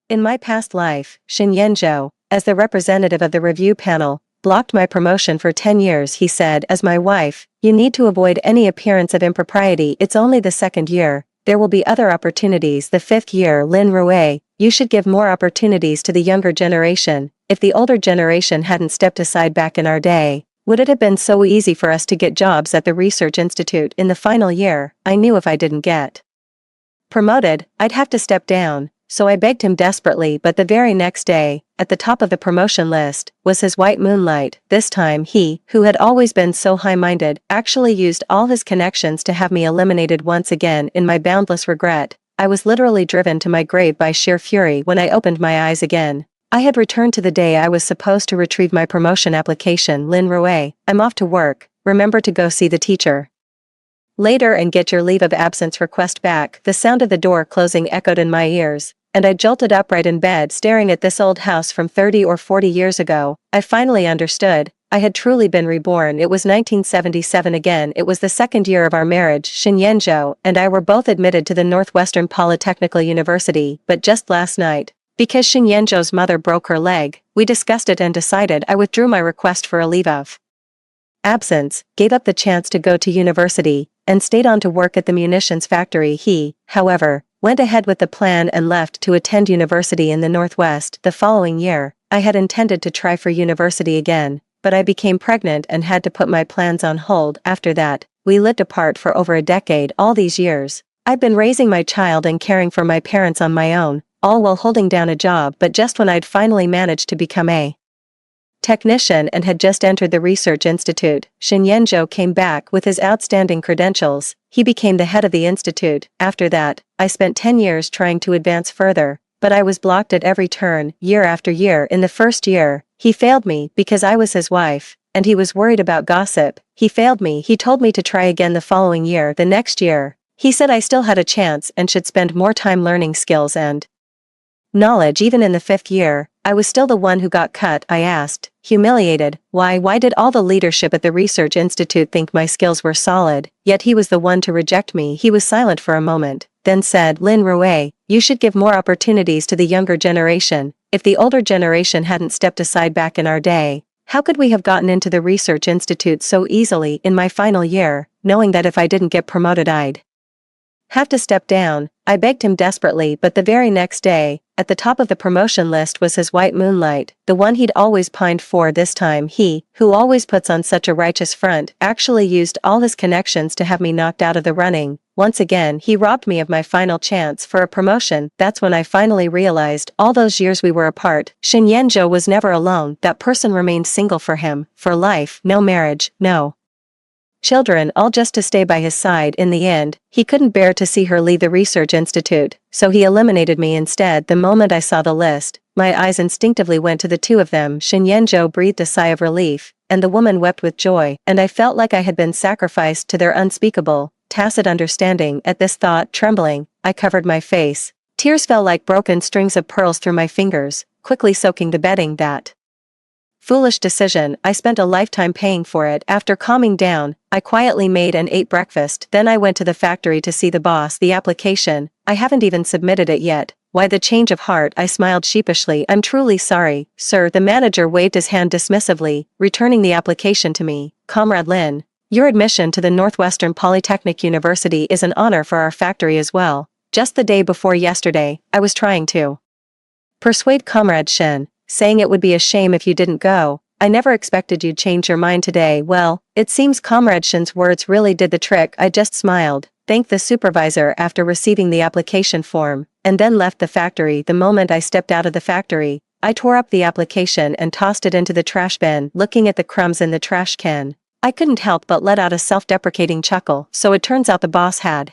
In my past life, Shin Yenzhou, as the representative of the review panel, blocked my promotion for 10 years. He said, as my wife, you need to avoid any appearance of impropriety. It's only the second year. There will be other opportunities. The fifth year. Lin Rui, you should give more opportunities to the younger generation. If the older generation hadn't stepped aside back in our day, would it have been so easy for us to get jobs at the research institute in the final year? I knew if I didn't get promoted, I'd have to step down, so I begged him desperately. But the very next day, at the top of the promotion list, was his white moonlight. This time he, who had always been so high-minded, actually used all his connections to have me eliminated once again. In my boundless regret, I was literally driven to my grave by sheer fury when I opened my eyes again. I had returned to the day I was supposed to retrieve my promotion application. Lin Rui, I'm off to work, remember to go see the teacher later and get your leave of absence request back. The sound of the door closing echoed in my ears, and I jolted upright in bed staring at this old house from 30 or 40 years ago. I finally understood. I had truly been reborn. It was 1977 again. It was the second year of our marriage. Shin Yenzhou and I were both admitted to the Northwestern Polytechnical University, but just last night, because Shin Yenzhou's mother broke her leg, we discussed it and decided I withdrew my request for a leave of absence, gave up the chance to go to university, and stayed on to work at the munitions factory. He, however, went ahead with the plan and left to attend university in the Northwest. The following year, I had intended to try for university again, but I became pregnant and had to put my plans on hold. After that, we lived apart for over a decade. All these years, I'd been raising my child and caring for my parents on my own, all while holding down a job. But just when I'd finally managed to become a technician and had just entered the research institute, Shin Yenzhou came back with his outstanding credentials. He became the head of the institute. After that, I spent 10 years trying to advance further, but I was blocked at every turn, year after year. In the first year, he failed me because I was his wife, and he was worried about gossip. He failed me. He told me to try again the following year. The next year, he said I still had a chance and should spend more time learning skills and knowledge. Even in the fifth year, I was still the one who got cut. I asked, humiliated, why did all the leadership at the research institute think my skills were solid, yet he was the one to reject me? He was silent for a moment, then said, Lin Rui, you should give more opportunities to the younger generation. If the older generation hadn't stepped aside back in our day, how could we have gotten into the research institute so easily? In my final year, knowing that if I didn't get promoted I'd have to step down, I begged him desperately. But the very next day, at the top of the promotion list was his white moonlight, the one he'd always pined for. This time he, who always puts on such a righteous front, actually used all his connections to have me knocked out of the running. Once again he robbed me of my final chance for a promotion. That's when I finally realized all those years we were apart, Shin Yenzhou was never alone. That person remained single for him, for life. No marriage, no children, all just to stay by his side. In the end, he couldn't bear to see her leave the research institute, so he eliminated me instead. The moment I saw the list, my eyes instinctively went to the two of them. Shin Yenzhou breathed a sigh of relief, and the woman wept with joy, and I felt like I had been sacrificed to their unspeakable, tacit understanding. At this thought, trembling, I covered my face. Tears fell like broken strings of pearls through my fingers, quickly soaking the bedding. That foolish decision, I spent a lifetime paying for it. After calming down, I quietly made and ate breakfast. Then I went to the factory to see the boss. The application, I haven't even submitted it yet. Why the change of heart? I smiled sheepishly. I'm truly sorry, sir. The manager waved his hand dismissively, returning the application to me. Comrade Lin, your admission to the Northwestern Polytechnic University is an honor for our factory as well. Just the day before yesterday, I was trying to persuade Comrade Shin, saying it would be a shame if you didn't go. I never expected you'd change your mind today. Well, it seems Comrade Shin's words really did the trick. I just smiled, thanked the supervisor after receiving the application form, and then left the factory. The moment I stepped out of the factory, I tore up the application and tossed it into the trash bin. Looking at the crumbs in the trash can, I couldn't help but let out a self-deprecating chuckle. So it turns out the boss had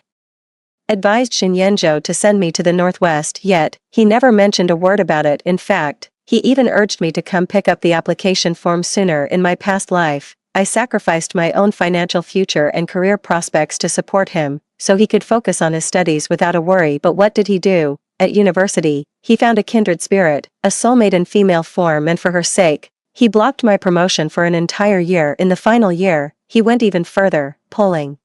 advised Shin Yenzhou to send me to the Northwest, yet he never mentioned a word about it. In fact, he even urged me to come pick up the application form sooner. In my past life, I sacrificed my own financial future and career prospects to support him, so he could focus on his studies without a worry. But what did he do? At university, he found a kindred spirit, a soulmate in female form, and for her sake, he blocked my promotion for an entire year. In the final year, he went even further, pulling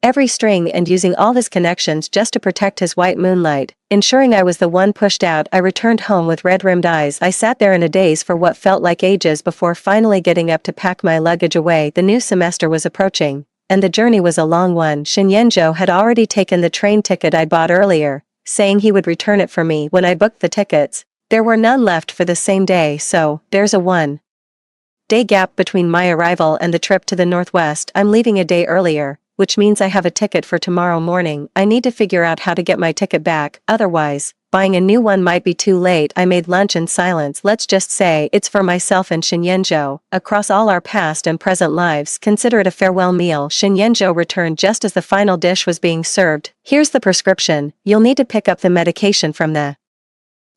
every string and using all his connections just to protect his white moonlight, ensuring I was the one pushed out. I returned home with red-rimmed eyes. I sat there in a daze for what felt like ages before finally getting up to pack my luggage away. The new semester was approaching, and the journey was a long one. Shinyenjo had already taken the train ticket I'd bought earlier, saying he would return it for me when I booked the tickets. There were none left for the same day, so there's a one-day gap between my arrival and the trip to the Northwest. I'm leaving a day earlier, which means I have a ticket for tomorrow morning. I need to figure out how to get my ticket back, otherwise, buying a new one might be too late. I made lunch in silence. Let's just say it's for myself and Shinyenjo. Across all our past and present lives, consider it a farewell meal. Shinyenjo returned just as the final dish was being served. Here's the prescription. You'll need to pick up the medication from the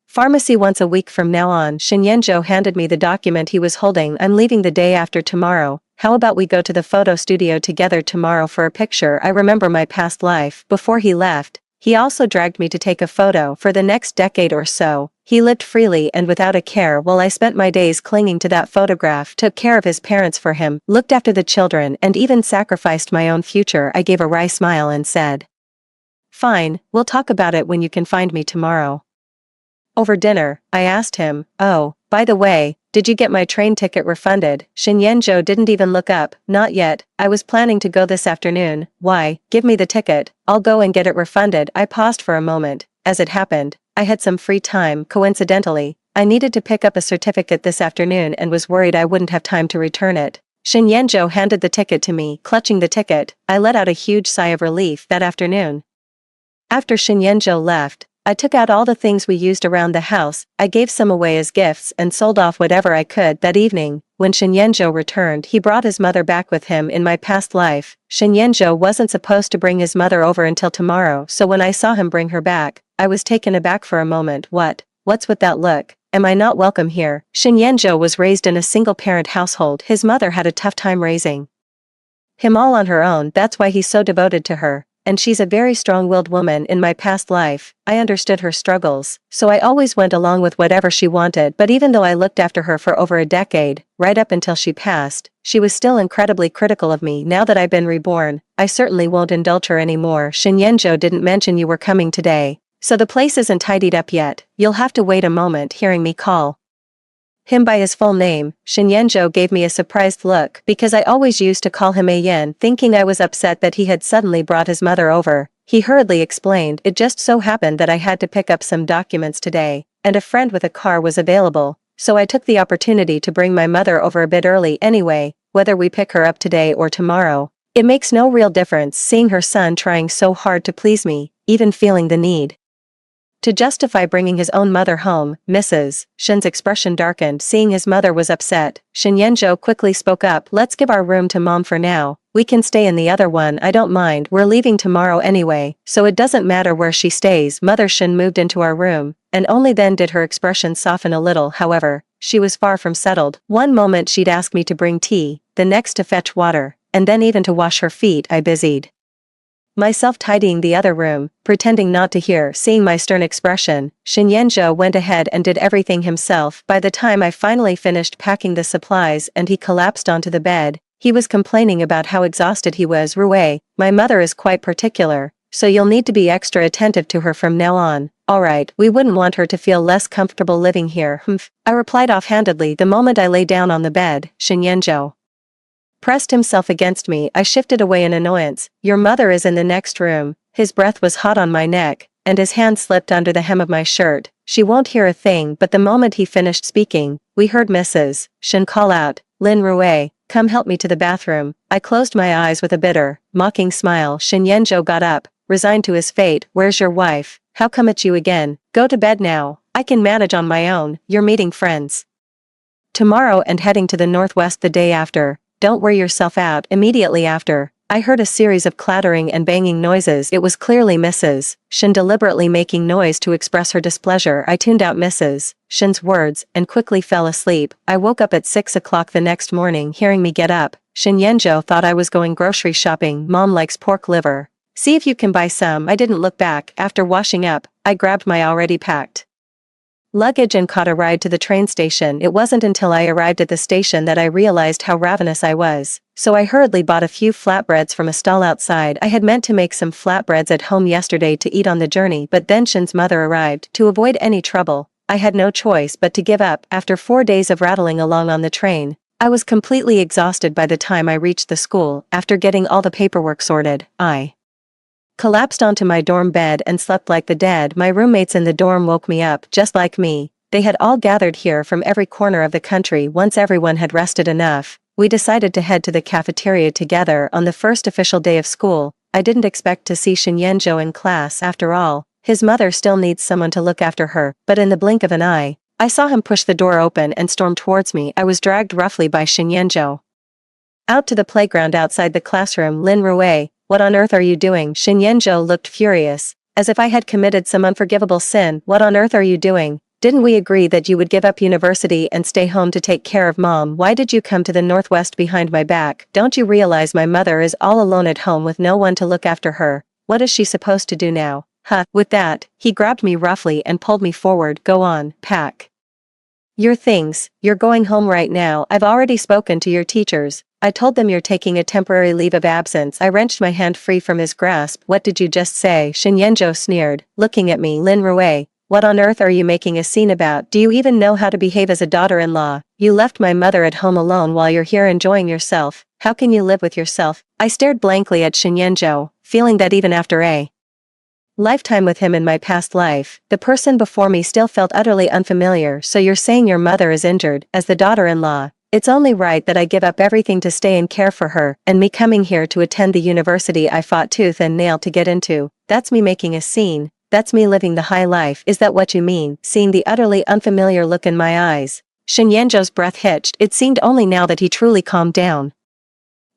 pharmacy once a week from now on. Shinyenjo handed me the document he was holding. I'm leaving the day after tomorrow. How about we go to the photo studio together tomorrow for a picture? I remember my past life. Before he left, he also dragged me to take a photo. For the next decade or so, he lived freely and without a care while I spent my days clinging to that photograph, took care of his parents for him, looked after the children, and even sacrificed my own future. I gave a wry smile and said, "Fine, we'll talk about it when you can find me tomorrow." Over dinner, I asked him, "Oh, by the way, did you get my train ticket refunded?" Shinyenjo didn't even look up. "Not yet, I was planning to go this afternoon." "Why? Give me the ticket, I'll go and get it refunded." I paused for a moment. As it happened, I had some free time. Coincidentally, I needed to pick up a certificate this afternoon and was worried I wouldn't have time to return it. Shinyenjo handed the ticket to me. Clutching the ticket, I let out a huge sigh of relief. That afternoon, after Shinyenjo left, I took out all the things we used around the house. I gave some away as gifts and sold off whatever I could. That evening, when Shinyenjo returned, he brought his mother back with him. In my past life, Shinyenjo wasn't supposed to bring his mother over until tomorrow, so when I saw him bring her back, I was taken aback for a moment. What's with that look? Am I not welcome here? Shinyenjo was raised in a single-parent household. His mother had a tough time raising him all on her own. That's why he's so devoted to her. And she's a very strong-willed woman. In my past life, I understood her struggles, so I always went along with whatever she wanted. But even though I looked after her for over a decade, right up until she passed, she was still incredibly critical of me. Now that I've been reborn, I certainly won't indulge her anymore. "Shinyenjo didn't mention you were coming today, so the place isn't tidied up yet. You'll have to wait a moment." Hearing me call him by his full name, Shinyenjo gave me a surprised look, because I always used to call him Ayen. Thinking I was upset that he had suddenly brought his mother over, he hurriedly explained, "It just so happened that I had to pick up some documents today, and a friend with a car was available, so I took the opportunity to bring my mother over a bit early. Anyway, whether we pick her up today or tomorrow, it makes no real difference." Seeing her son trying so hard to please me, even feeling the need to justify bringing his own mother home, Mrs. Shin's expression darkened. Seeing his mother was upset, Shinyenjo quickly spoke up. "Let's give our room to Mom for now. We can stay in the other one. I don't mind. We're leaving tomorrow anyway, so it doesn't matter where she stays." Mother Shin moved into our room, and only then did her expression soften a little. However, she was far from settled. One moment she'd ask me to bring tea, the next to fetch water, and then even to wash her feet. I busied myself tidying the other room, pretending not to hear. Seeing my stern expression, Shinyenjo went ahead and did everything himself. By the time I finally finished packing the supplies and he collapsed onto the bed, he was complaining about how exhausted he was. "Rue, my mother is quite particular, so you'll need to be extra attentive to her from now on." "Alright, we wouldn't want her to feel less comfortable living here." "Humph," I replied offhandedly. The moment I lay down on the bed, Shinyenjo pressed himself against me. I shifted away in annoyance. "Your mother is in the next room." His breath was hot on my neck, and his hand slipped under the hem of my shirt. "She won't hear a thing." But the moment he finished speaking, we heard Mrs. Shin call out, "Lin Rue, come help me to the bathroom." I closed my eyes with a bitter, mocking smile. Shinyenjo got up, resigned to his fate. "Where's your wife? How come it's you again? Go to bed now. I can manage on my own. You're meeting friends tomorrow and heading to the Northwest the day after. Don't wear yourself out." Immediately after, I heard a series of clattering and banging noises. It was clearly Mrs. Shin deliberately making noise to express her displeasure. I tuned out Mrs. Shin's words and quickly fell asleep. I woke up at 6 o'clock the next morning. Hearing me get up, Shinyenjo thought I was going grocery shopping. "Mom likes pork liver. See if you can buy some." I didn't look back. After washing up, I grabbed my already packed luggage and caught a ride to the train station. It wasn't until I arrived at the station that I realized how ravenous I was, so I hurriedly bought a few flatbreads from a stall outside. I had meant to make some flatbreads at home yesterday to eat on the journey, but then Shin's mother arrived. To avoid any trouble, I had no choice but to give up. After 4 days of rattling along on the train, I was completely exhausted by the time I reached the school. After getting all the paperwork sorted, I collapsed onto my dorm bed and slept like the dead. My roommates in the dorm woke me up just like me. They had all gathered here from every corner of the country. Once everyone had rested enough, we decided to head to the cafeteria together on the first official day of school. I didn't expect to see Shin Yenjo in class. After all, his mother still needs someone to look after her, but in the blink of an eye, I saw him push the door open and storm towards me. I was dragged roughly by Shin Yenjo out to the playground outside the classroom. Lin Rue, what on earth are you doing? Shin Yenjo looked furious, as if I had committed some unforgivable sin. What on earth are you doing? Didn't we agree that you would give up university and stay home to take care of mom? Why did you come to the Northwest behind my back? Don't you realize my mother is all alone at home with no one to look after her? What is she supposed to do now? Huh. With that, he grabbed me roughly and pulled me forward. Go on, pack your things, you're going home right now. I've already spoken to your teachers. I told them you're taking a temporary leave of absence. I wrenched my hand free from his grasp. What did you just say? Shin Yenjo sneered, looking at me. Lin Rue, what on earth are you making a scene about? Do you even know how to behave as a daughter-in-law? You left my mother at home alone while you're here enjoying yourself. How can you live with yourself? I stared blankly at Shin Yenjo, feeling that even after a lifetime with him in my past life, the person before me still felt utterly unfamiliar. So you're saying your mother is injured, as the daughter-in-law? It's only right that I give up everything to stay and care for her, and me coming here to attend the university I fought tooth and nail to get into, that's me making a scene, that's me living the high life. Is that what you mean? Seeing the utterly unfamiliar look in my eyes, Shin Yenjo's breath hitched. It seemed only now that he truly calmed down.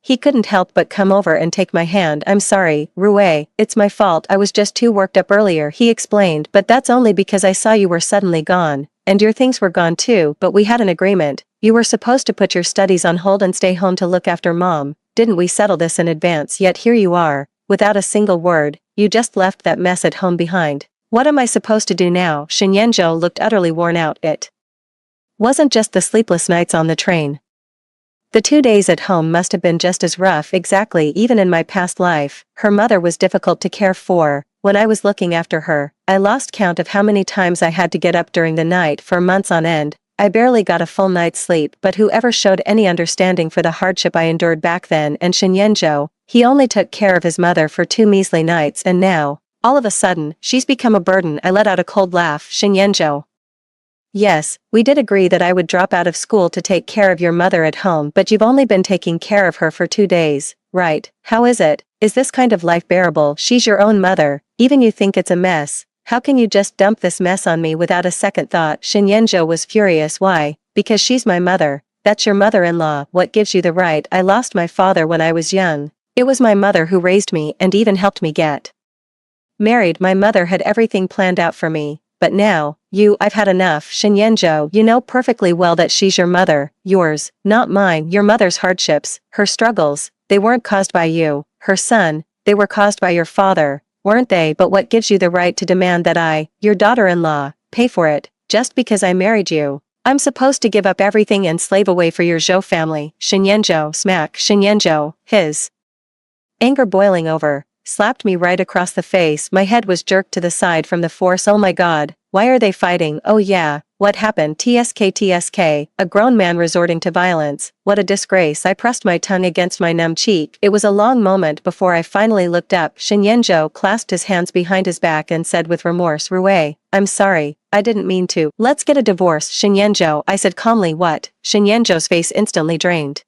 He couldn't help but come over and take my hand. I'm sorry, Rue, it's my fault. I was just too worked up earlier, he explained, but that's only because I saw you were suddenly gone, and your things were gone too. But we had an agreement. You were supposed to put your studies on hold and stay home to look after mom. Didn't we settle this in advance? Yet here you are, without a single word. You just left that mess at home behind. What am I supposed to do now? Shin Yenjo looked utterly worn out. It wasn't just the sleepless nights on the train. The 2 days at home must have been just as rough. Exactly. Even in my past life, her mother was difficult to care for. When I was looking after her, I lost count of how many times I had to get up during the night. For months on end, I barely got a full night's sleep. But whoever showed any understanding for the hardship I endured back then? And Shin Yenjo, he only took care of his mother for 2 measly nights, and now, all of a sudden, she's become a burden. I let out a cold laugh. Shin Yenjo, yes, we did agree that I would drop out of school to take care of your mother at home, but you've only been taking care of her for 2 days, right? How is it? Is this kind of life bearable? She's your own mother. Even you think it's a mess. How can you just dump this mess on me without a second thought? Shin Yenjo was furious. Why? Because she's my mother. That's your mother-in-law. What gives you the right? I lost my father when I was young. It was my mother who raised me and even helped me get married. My mother had everything planned out for me. But now, I've had enough. Shin Yenjo, you know perfectly well that she's your mother, yours, not mine. Your mother's hardships, her struggles, they weren't caused by you. Her son, they were caused by your father, weren't they? But what gives you the right to demand that I, your daughter-in-law, pay for it, just because I married you? I'm supposed to give up everything and slave away for your Zhou family. Shin Yenjo, smack. Shin Yenjo, his anger boiling over, slapped me right across the face. My head was jerked to the side from the force. Oh my god, why are they fighting? Oh yeah, what happened? TSK, a grown man resorting to violence. What a disgrace. I pressed my tongue against my numb cheek. It was a long moment before I finally looked up. Shin Yenjo clasped his hands behind his back and said with remorse, Rue, I'm sorry, I didn't mean to. Let's get a divorce. Shin Yenjo, I said calmly. What? Shin Yenjo's face instantly drained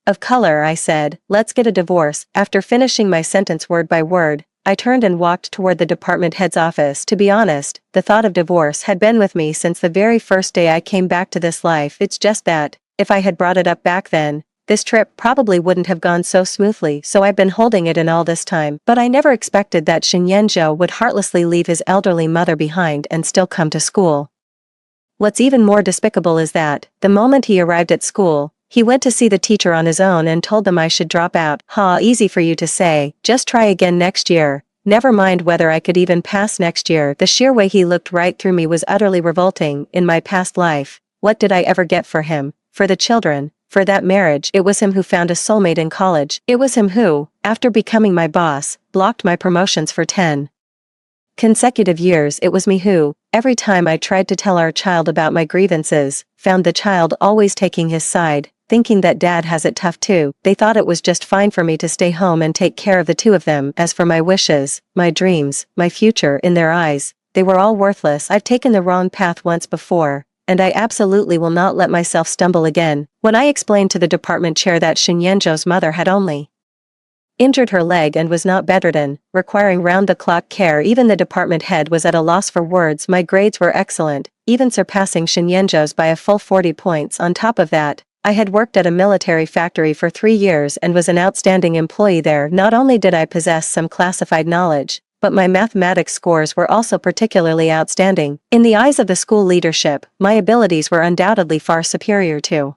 of color. I said, let's get a divorce. After finishing my sentence word by word, I turned and walked toward the department head's office. To be honest, the thought of divorce had been with me since the very first day I came back to this life. It's just that, if I had brought it up back then, this trip probably wouldn't have gone so smoothly, so I've been holding it in all this time. But I never expected that Shin Yenjo would heartlessly leave his elderly mother behind and still come to school. What's even more despicable is that, the moment he arrived at school, he went to see the teacher on his own and told them I should drop out. Ha, easy for you to say, just try again next year. Never mind whether I could even pass next year. The sheer way he looked right through me was utterly revolting. In my past life, what did I ever get for him? For the children? For that marriage? It was him who found a soulmate in college. It was him who, after becoming my boss, blocked my promotions for 10 consecutive years. It was me who, every time I tried to tell our child about my grievances, found the child always taking his side, thinking that dad has it tough too. They thought it was just fine for me to stay home and take care of the two of them. As for my wishes, my dreams, my future, in their eyes, they were all worthless. I've taken the wrong path once before, and I absolutely will not let myself stumble again. When I explained to the department chair that Shinyenjo's mother had only injured her leg and was not bedridden, requiring round-the-clock care, even the department head was at a loss for words. My grades were excellent, even surpassing Shinyenjo's by a full 40 points. On top of that, I had worked at a military factory for 3 years and was an outstanding employee there. Not only did I possess some classified knowledge, but my mathematics scores were also particularly outstanding. In the eyes of the school leadership, my abilities were undoubtedly far superior to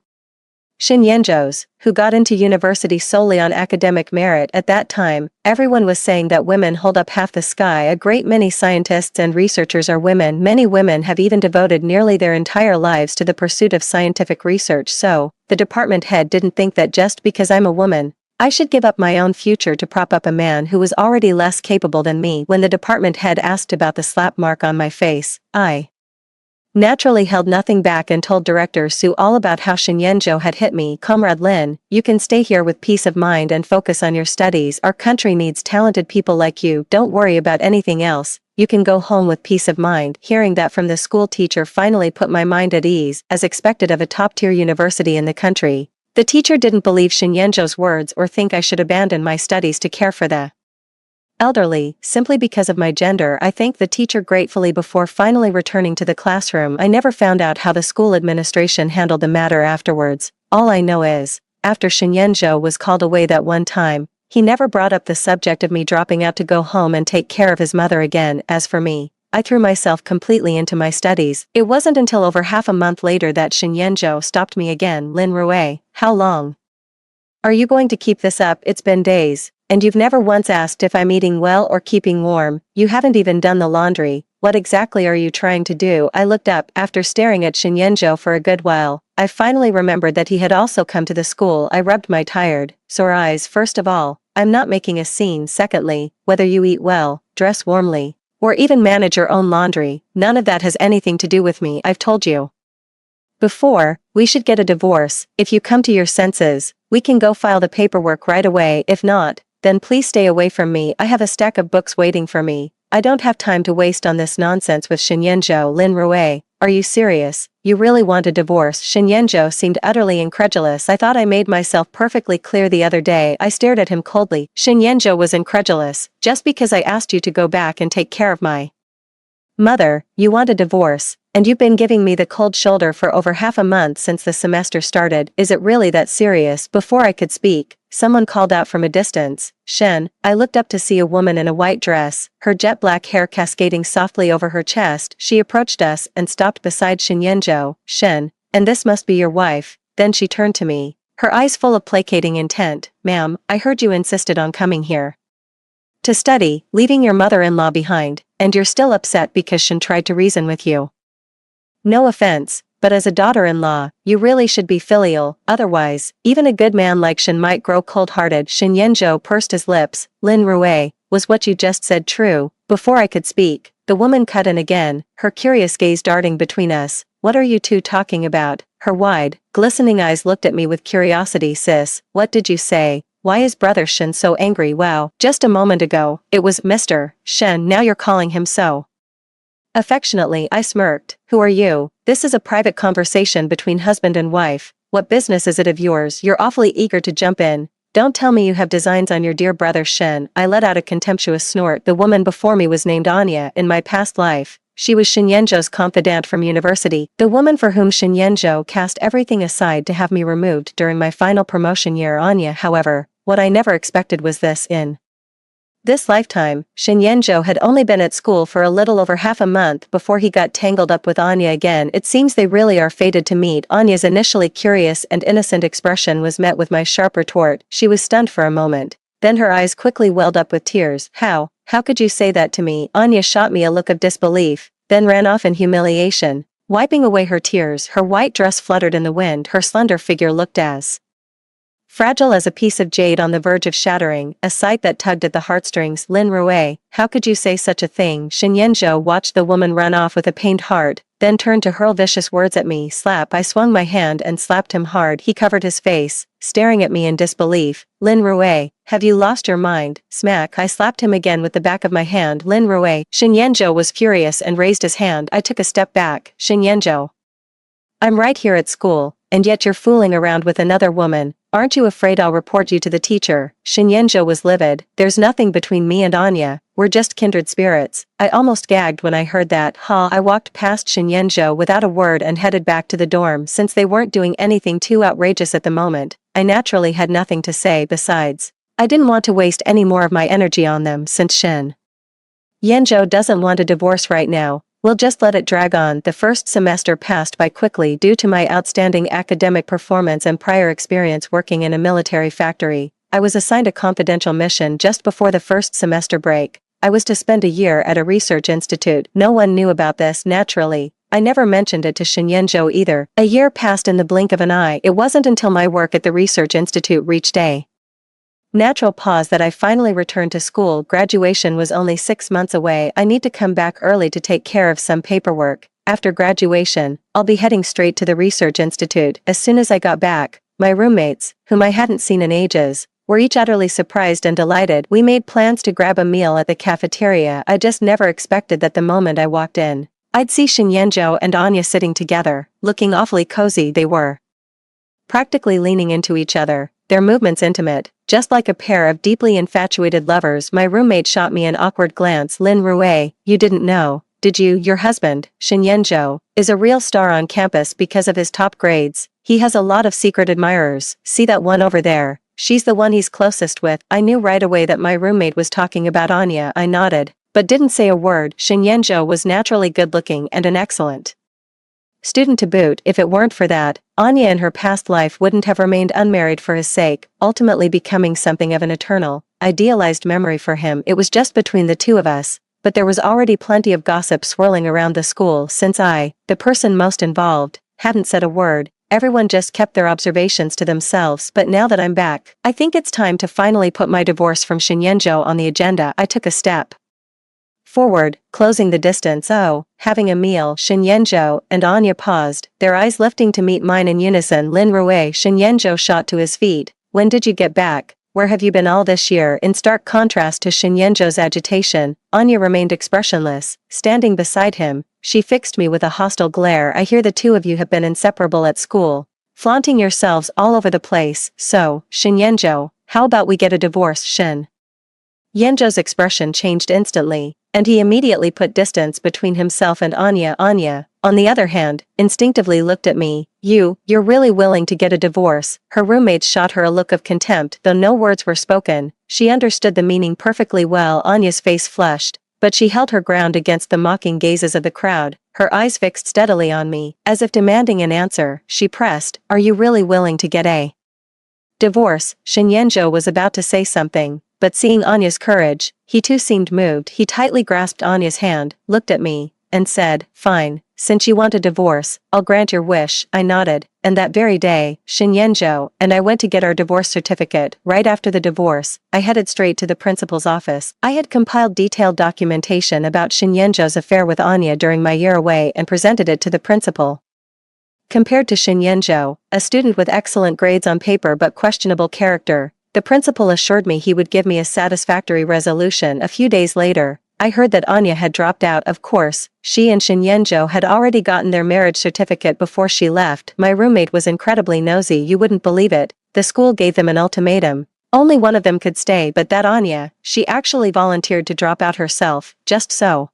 Shinyenjo's, who got into university solely on academic merit. At that time, everyone was saying that women hold up half the sky. A great many scientists and researchers are women. Many women have even devoted nearly their entire lives to the pursuit of scientific research. So, the department head didn't think that just because I'm a woman, I should give up my own future to prop up a man who was already less capable than me. When the department head asked about the slap mark on my face, I naturally held nothing back and told Director Su all about how Shinyenjo had hit me. Comrade Lin, you can stay here with peace of mind and focus on your studies. Our country needs talented people like you. Don't worry about anything else. You can go home with peace of mind. Hearing that from the school teacher finally put my mind at ease, as expected of a top-tier university in the country. The teacher didn't believe Shinyenjo's words or think I should abandon my studies to care for the elderly, simply because of my gender. I thanked the teacher gratefully before finally returning to the classroom. I never found out how the school administration handled the matter afterwards. All I know is, after Shinyenjo was called away that one time, he never brought up the subject of me dropping out to go home and take care of his mother again. As for me, I threw myself completely into my studies. It wasn't until over half a month later that Shinyenjo stopped me again. Lin Rui, how long are you going to keep this up? It's been days, and you've never once asked if I'm eating well or keeping warm. You haven't even done the laundry. What exactly are you trying to do? I looked up. After staring at Shinyenjo for a good while, I finally remembered that he had also come to the school. I rubbed my tired, sore eyes. First of all, I'm not making a scene. Secondly, whether you eat well, dress warmly, or even manage your own laundry, none of that has anything to do with me. I've told you before, we should get a divorce. If you come to your senses, we can go file the paperwork right away. If not, then please stay away from me. I have a stack of books waiting for me. I don't have time to waste on this nonsense with Shinyenjo. Lin Rui, are you serious? You really want a divorce? Shinyenjo seemed utterly incredulous. I thought I made myself perfectly clear the other day. I stared at him coldly. Shinyenjo was incredulous. Just because I asked you to go back and take care of my mother, you want a divorce, and you've been giving me the cold shoulder for over half a month since the semester started. Is it really that serious? Before I could speak, someone called out from a distance, Shen. I looked up to see a woman in a white dress, her jet black hair cascading softly over her chest. She approached us and stopped beside Shinyenjo. Shen, and this must be your wife. Then she turned to me, her eyes full of placating intent. Ma'am, I heard you insisted on coming here to study, leaving your mother-in-law behind, and you're still upset because Shen tried to reason with you. No offense, but as a daughter-in-law, you really should be filial. Otherwise, even a good man like Shen might grow cold-hearted. Shinyenjo pursed his lips. Lin Rui, was what you just said true? Before I could speak, the woman cut in again, her curious gaze darting between us. What are you two talking about? Her wide, glistening eyes looked at me with curiosity. Sis, what did you say? Why is Brother Shen so angry? Wow, just a moment ago, it was Mr. Shen. Now you're calling him so affectionately. I smirked. Who are you? This is a private conversation between husband and wife. What business is it of yours? You're awfully eager to jump in. Don't tell me you have designs on your dear brother Shen. I let out a contemptuous snort. The woman before me was named Anya. In my past life, she was Shinyenjo's confidant from university, the woman for whom Shinyenjo cast everything aside to have me removed during my final promotion year. Anya, however, what I never expected was this. In this lifetime, Shinyenjo had only been at school for a little over half a month before he got tangled up with Anya again. It seems they really are fated to meet. Anya's initially curious and innocent expression was met with my sharp retort. She was stunned for a moment. Then her eyes quickly welled up with tears. How how could you say that to me? Anya shot me a look of disbelief, then ran off in humiliation. Wiping away her tears, her white dress fluttered in the wind, her slender figure looked as fragile as a piece of jade on the verge of shattering, a sight that tugged at the heartstrings. Lin Rui, how could you say such a thing? Shen Yanzhou watched the woman run off with a pained heart, then turned to hurl vicious words at me. Slap! I swung my hand and slapped him hard. He covered his face, staring at me in disbelief. Lin Rui, have you lost your mind? Smack! I slapped him again with the back of my hand. Lin Rui, Shen Yanzhou was furious and raised his hand. I took a step back. Shen Yanzhou, I'm right here at school, and yet you're fooling around with another woman. Aren't you afraid I'll report you to the teacher? Shen Yanzhou was livid. There's nothing between me and Anya, we're just kindred spirits. I almost gagged when I heard that. I walked past Shen Yanzhou without a word and headed back to the dorm. Since they weren't doing anything too outrageous at the moment, I naturally had nothing to say. Besides, I didn't want to waste any more of my energy on them since Shen Yanzhou doesn't want a divorce right now. We'll just let it drag on. The first semester passed by quickly due to my outstanding academic performance and prior experience working in a military factory. I was assigned a confidential mission just before the first semester break. I was to spend a year at a research institute. No one knew about this, naturally. I never mentioned it to Shen Yanzhou either. A year passed in the blink of an eye. It wasn't until my work at the research institute reached a natural pause that I finally returned to school. Graduation was only 6 months away. I need to come back early to take care of some paperwork. After graduation, I'll be heading straight to the research institute. As soon as I got back, my roommates, whom I hadn't seen in ages, were each utterly surprised and delighted. We made plans to grab a meal at the cafeteria. I just never expected that the moment I walked in, I'd see Shen Yanzhou and Anya sitting together, looking awfully cozy. They were practically leaning into each other, their movements intimate, just like a pair of deeply infatuated lovers. My roommate shot me an awkward glance. Lin Rui, you didn't know, did you? Your husband, Shen Yanzhou, is a real star on campus because of his top grades. He has a lot of secret admirers. See that one over there? She's the one he's closest with. I knew right away that my roommate was talking about Anya. I nodded, but didn't say a word. Shen Yanzhou was naturally good-looking and an excellent student to boot. If it weren't for that, Anya in her past life wouldn't have remained unmarried for his sake, ultimately becoming something of an eternal, idealized memory for him. It was just between the two of us, but there was already plenty of gossip swirling around the school since I, the person most involved, hadn't said a word. Everyone just kept their observations to themselves. But now that I'm back, I think it's time to finally put my divorce from Shen Yanzhou on the agenda. I took a step forward, closing the distance. Oh, having a meal. Shen Yanzhou and Anya paused, their eyes lifting to meet mine in unison. Lin Rui. Shen Yanzhou shot to his feet. When did you get back? Where have you been all this year? In stark contrast to Shen Yanzhou's agitation, Anya remained expressionless, standing beside him. She fixed me with a hostile glare. I hear the two of you have been inseparable at school, flaunting yourselves all over the place. So, Shen Yanzhou, how about we get a divorce? Shen Yanzhou's expression changed instantly, and he immediately put distance between himself and Anya. Anya, on the other hand, instinctively looked at me. You're really willing to get a divorce? Her roommates shot her a look of contempt. Though no words were spoken, she understood the meaning perfectly well. Anya's face flushed, but she held her ground against the mocking gazes of the crowd, her eyes fixed steadily on me, as if demanding an answer. She pressed, are you really willing to get a divorce? Shen Yanzhou was about to say something, but seeing Anya's courage, he too seemed moved. He tightly grasped Anya's hand, looked at me, and said, fine, since you want a divorce, I'll grant your wish. I nodded, and that very day, Shen Yanzhou and I went to get our divorce certificate. Right after the divorce, I headed straight to the principal's office. I had compiled detailed documentation about Shen Yanzhou's affair with Anya during my year away and presented it to the principal. Compared to Shen Yanzhou, a student with excellent grades on paper but questionable character, the principal assured me he would give me a satisfactory resolution. A few days later, I heard that Anya had dropped out. Of course, she and Shen Yanzhou had already gotten their marriage certificate before she left. My roommate was incredibly nosy. You wouldn't believe it. The school gave them an ultimatum. Only one of them could stay, but that Anya, she actually volunteered to drop out herself, just so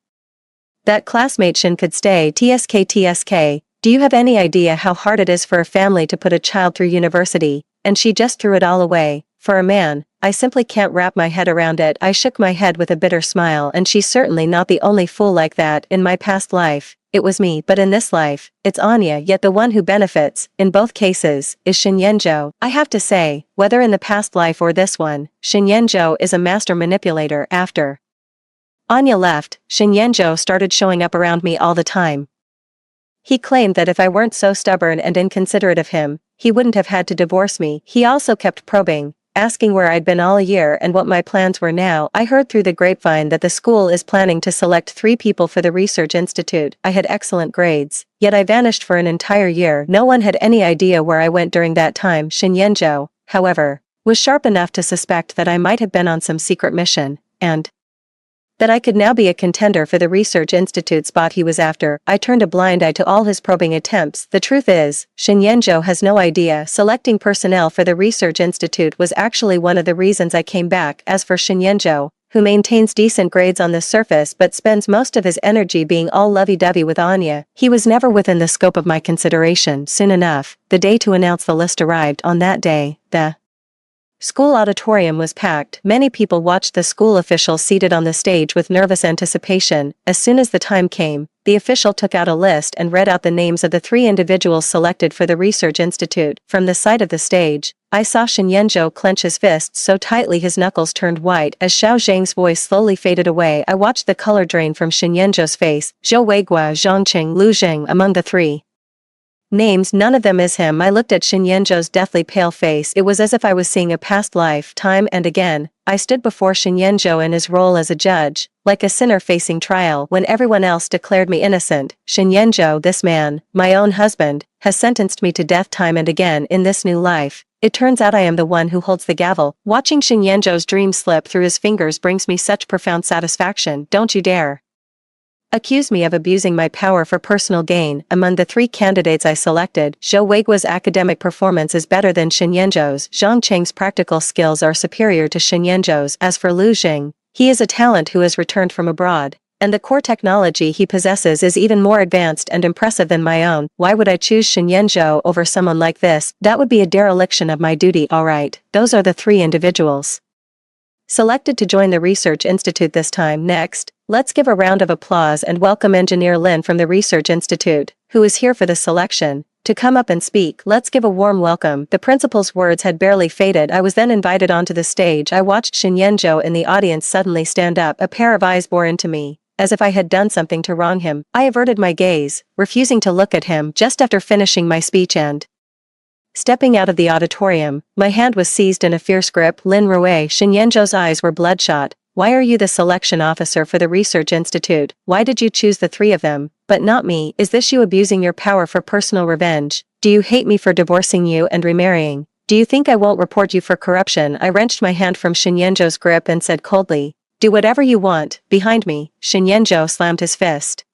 that classmate Shen could stay. TSK. Do you have any idea how hard it is for a family to put a child through university? And she just threw it all away. For a man, I simply can't wrap my head around it. I shook my head with a bitter smile. And she's certainly not the only fool like that. In my past life, it was me, but in this life, it's Anya. Yet the one who benefits, in both cases, is Shen Yanzhou. I have to say, whether in the past life or this one, Shen Yanzhou is a master manipulator. After Anya left, Shin Yenjo started showing up around me all the time. He claimed that if I weren't so stubborn and inconsiderate of him, he wouldn't have had to divorce me. He also kept probing, asking where I'd been all year and what my plans were now. I heard through the grapevine that the school is planning to select 3 people for the research institute. I had excellent grades, yet I vanished for an entire year. No one had any idea where I went during that time. Shin Yenjo, however, was sharp enough to suspect that I might have been on some secret mission, and that I could now be a contender for the research institute spot he was after. I turned a blind eye to all his probing attempts. The truth is, Shin Yenjo has no idea selecting personnel for the research institute was actually one of the reasons I came back. As for Shin Yenjo, who maintains decent grades on the surface but spends most of his energy being all lovey-dovey with Anya, he was never within the scope of my consideration. Soon enough, the day to announce the list arrived. On that day, the school auditorium was packed. Many people watched the school official seated on the stage with nervous anticipation. As soon as the time came, the official took out a list and read out the names of the 3 individuals selected for the research institute. From the side of the stage, I saw Shin Yenjo clench his fists so tightly his knuckles turned white. As Xiao Zhang's voice slowly faded away, I watched the color drain from Shin Yenjo's face. Zhou Weigua, Zhongqing, Lu Zheng among the 3 names, none of them is him. I looked at Shin Yenjo's deathly pale face. It was as if I was seeing a past life. Time and again, I stood before Shin Yenjo in his role as a judge, like a sinner facing trial. When everyone else declared me innocent, Shin Yenjo, this man, my own husband, has sentenced me to death time and again in this new life. It turns out I am the one who holds the gavel. Watching Shin Yenjo's dream slip through his fingers brings me such profound satisfaction. Don't you dare accuse me of abusing my power for personal gain. Among the 3 candidates I selected, Zhou Weigua's academic performance is better than Shin Yenjo's. Zhang Cheng's practical skills are superior to Shin Yenjo's. As for Lu Zheng, he is a talent who has returned from abroad, and the core technology he possesses is even more advanced and impressive than my own. Why would I choose Shin Yenjo over someone like this? That would be a dereliction of my duty. Alright, those are the 3 individuals selected to join the research institute this time. Next, let's give a round of applause and welcome Engineer Lin from the research institute, who is here for the selection, to come up and speak. Let's give a warm welcome. The principal's words had barely faded. I was then invited onto the stage. I watched Shin Yenjo in the audience suddenly stand up. A pair of eyes bore into me, as if I had done something to wrong him. I averted my gaze, refusing to look at him. Just after finishing my speech and stepping out of the auditorium, my hand was seized in a fierce grip. Lin Rui, Shin Yenjo's eyes were bloodshot. Why are you the selection officer for the research institute? Why did you choose the 3 of them, but not me? Is this you abusing your power for personal revenge? Do you hate me for divorcing you and remarrying? Do you think I won't report you for corruption? I wrenched my hand from Shin Yenjo's grip and said coldly, do whatever you want. Behind me, Shin Yenjo slammed his fist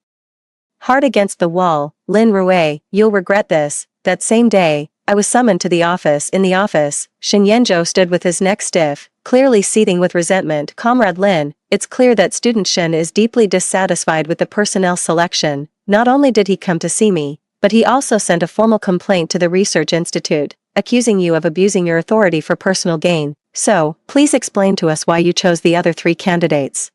hard against the wall. Lin Rui, you'll regret this. That same day, I was summoned to the office. In the office, Shin Yenjo stood with his neck stiff, clearly seething with resentment. Comrade Lin, it's clear that student Shin is deeply dissatisfied with the personnel selection. Not only did he come to see me, but he also sent a formal complaint to the research institute, accusing you of abusing your authority for personal gain. So, please explain to us why you chose the other 3 candidates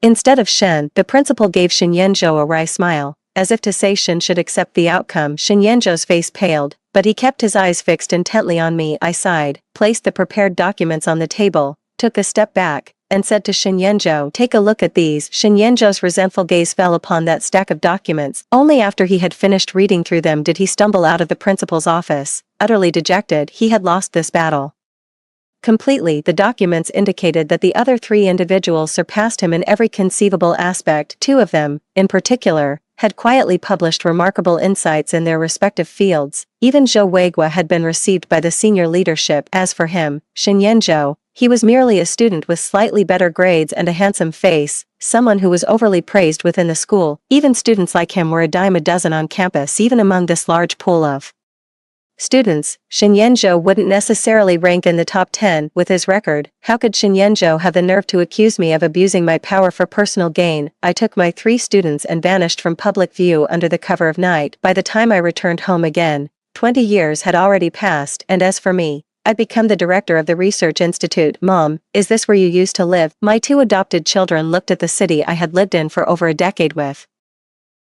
instead of Shin. The principal gave Shin Yenjo a wry smile, as if to say Shin should accept the outcome. Shin Yenjo's face paled, but he kept his eyes fixed intently on me. I sighed, placed the prepared documents on the table, took a step back, and said to Shin Yenjo, take a look at these. Shin Yenjo's resentful gaze fell upon that stack of documents. Only after he had finished reading through them did he stumble out of the principal's office. Utterly dejected, he had lost this battle completely. The documents indicated that the other 3 individuals surpassed him in every conceivable aspect. 2 of them, in particular, had quietly published remarkable insights in their respective fields. Even Zhou Weigua had been received by the senior leadership. As for him, Shin Yenjo, he was merely a student with slightly better grades and a handsome face, someone who was overly praised within the school. Even students like him were a dime a dozen on campus. Even among this large pool of students, Shin Yenjo wouldn't necessarily rank in the top 10. With his record, how could Shin Yenjo have the nerve to accuse me of abusing my power for personal gain? I took my 3 students and vanished from public view under the cover of night. By the time I returned home again, 20 years had already passed, and as for me, I'd become the director of the research institute. Mom, is this where you used to live? My 2 adopted children looked at the city I had lived in for over a decade with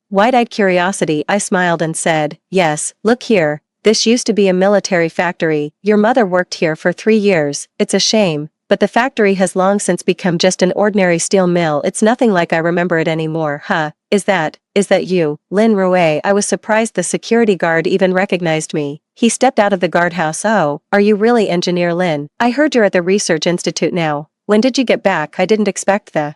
wide-eyed curiosity. I smiled and said, yes, look here. This used to be a military factory. Your mother worked here for 3 years. It's a shame, but the factory has long since become just an ordinary steel mill. It's nothing like I remember it anymore. Huh, is that you, Lin Rue? I was surprised the security guard even recognized me. He stepped out of the guardhouse. Oh, are you really Engineer Lin? I heard you're at the research institute now. When did you get back? I didn't expect the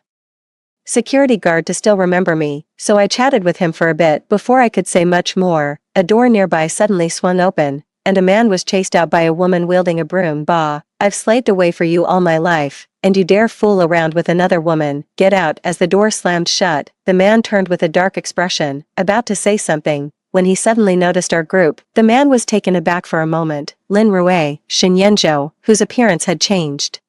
security guard to still remember me, so I chatted with him for a bit before I could say much more. A door nearby suddenly swung open, and a man was chased out by a woman wielding a broom. Bah, I've slaved away for you all my life, and you dare fool around with another woman. Get out. As the door slammed shut, the man turned with a dark expression, about to say something, when he suddenly noticed our group. The man was taken aback for a moment. Lin Rue, Shen Yanzhou, whose appearance had changed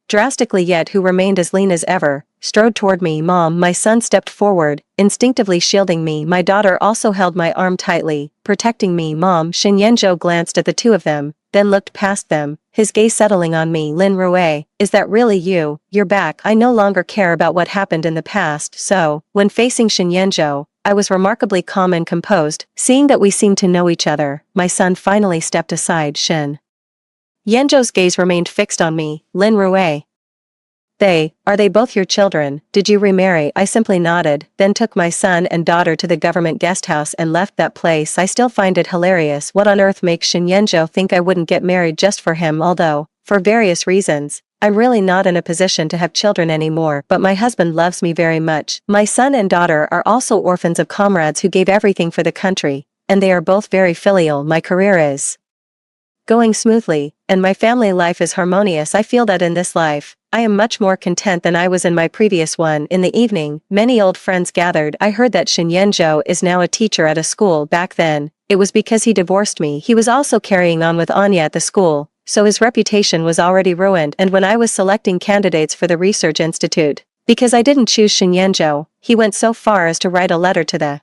drastically yet who remained as lean as ever, strode toward me. Mom, my son stepped forward, instinctively shielding me. My daughter also held my arm tightly, protecting me. Mom. Shen Yanzhou glanced at the two of them, then looked past them, his gaze settling on me. Lin Rue, is that really you? You're back. I no longer care about what happened in the past, so, when facing Shen Yanzhou, I was remarkably calm and composed, seeing that we seemed to know each other. My son finally stepped aside. Shen Yanzhou's gaze remained fixed on me. Lin Rue. Are they both your children? Did you remarry? I simply nodded, then took my son and daughter to the government guest house and left that place. I still find it hilarious. What on earth makes Shen Yanzhou think I wouldn't get married just for him? Although, for various reasons, I'm really not in a position to have children anymore, but my husband loves me very much. My son and daughter are also orphans of comrades who gave everything for the country, and they are both very filial. My career is going smoothly, and my family life is harmonious. I feel that in this life, I am much more content than I was in my previous one. In the evening, many old friends gathered. I heard that Shen Yanzhou is now a teacher at a school. Back then, it was because he divorced me. He was also carrying on with Anya at the school, so his reputation was already ruined. And when I was selecting candidates for the research institute, because I didn't choose Shen Yanzhou, he went so far as to write a letter to the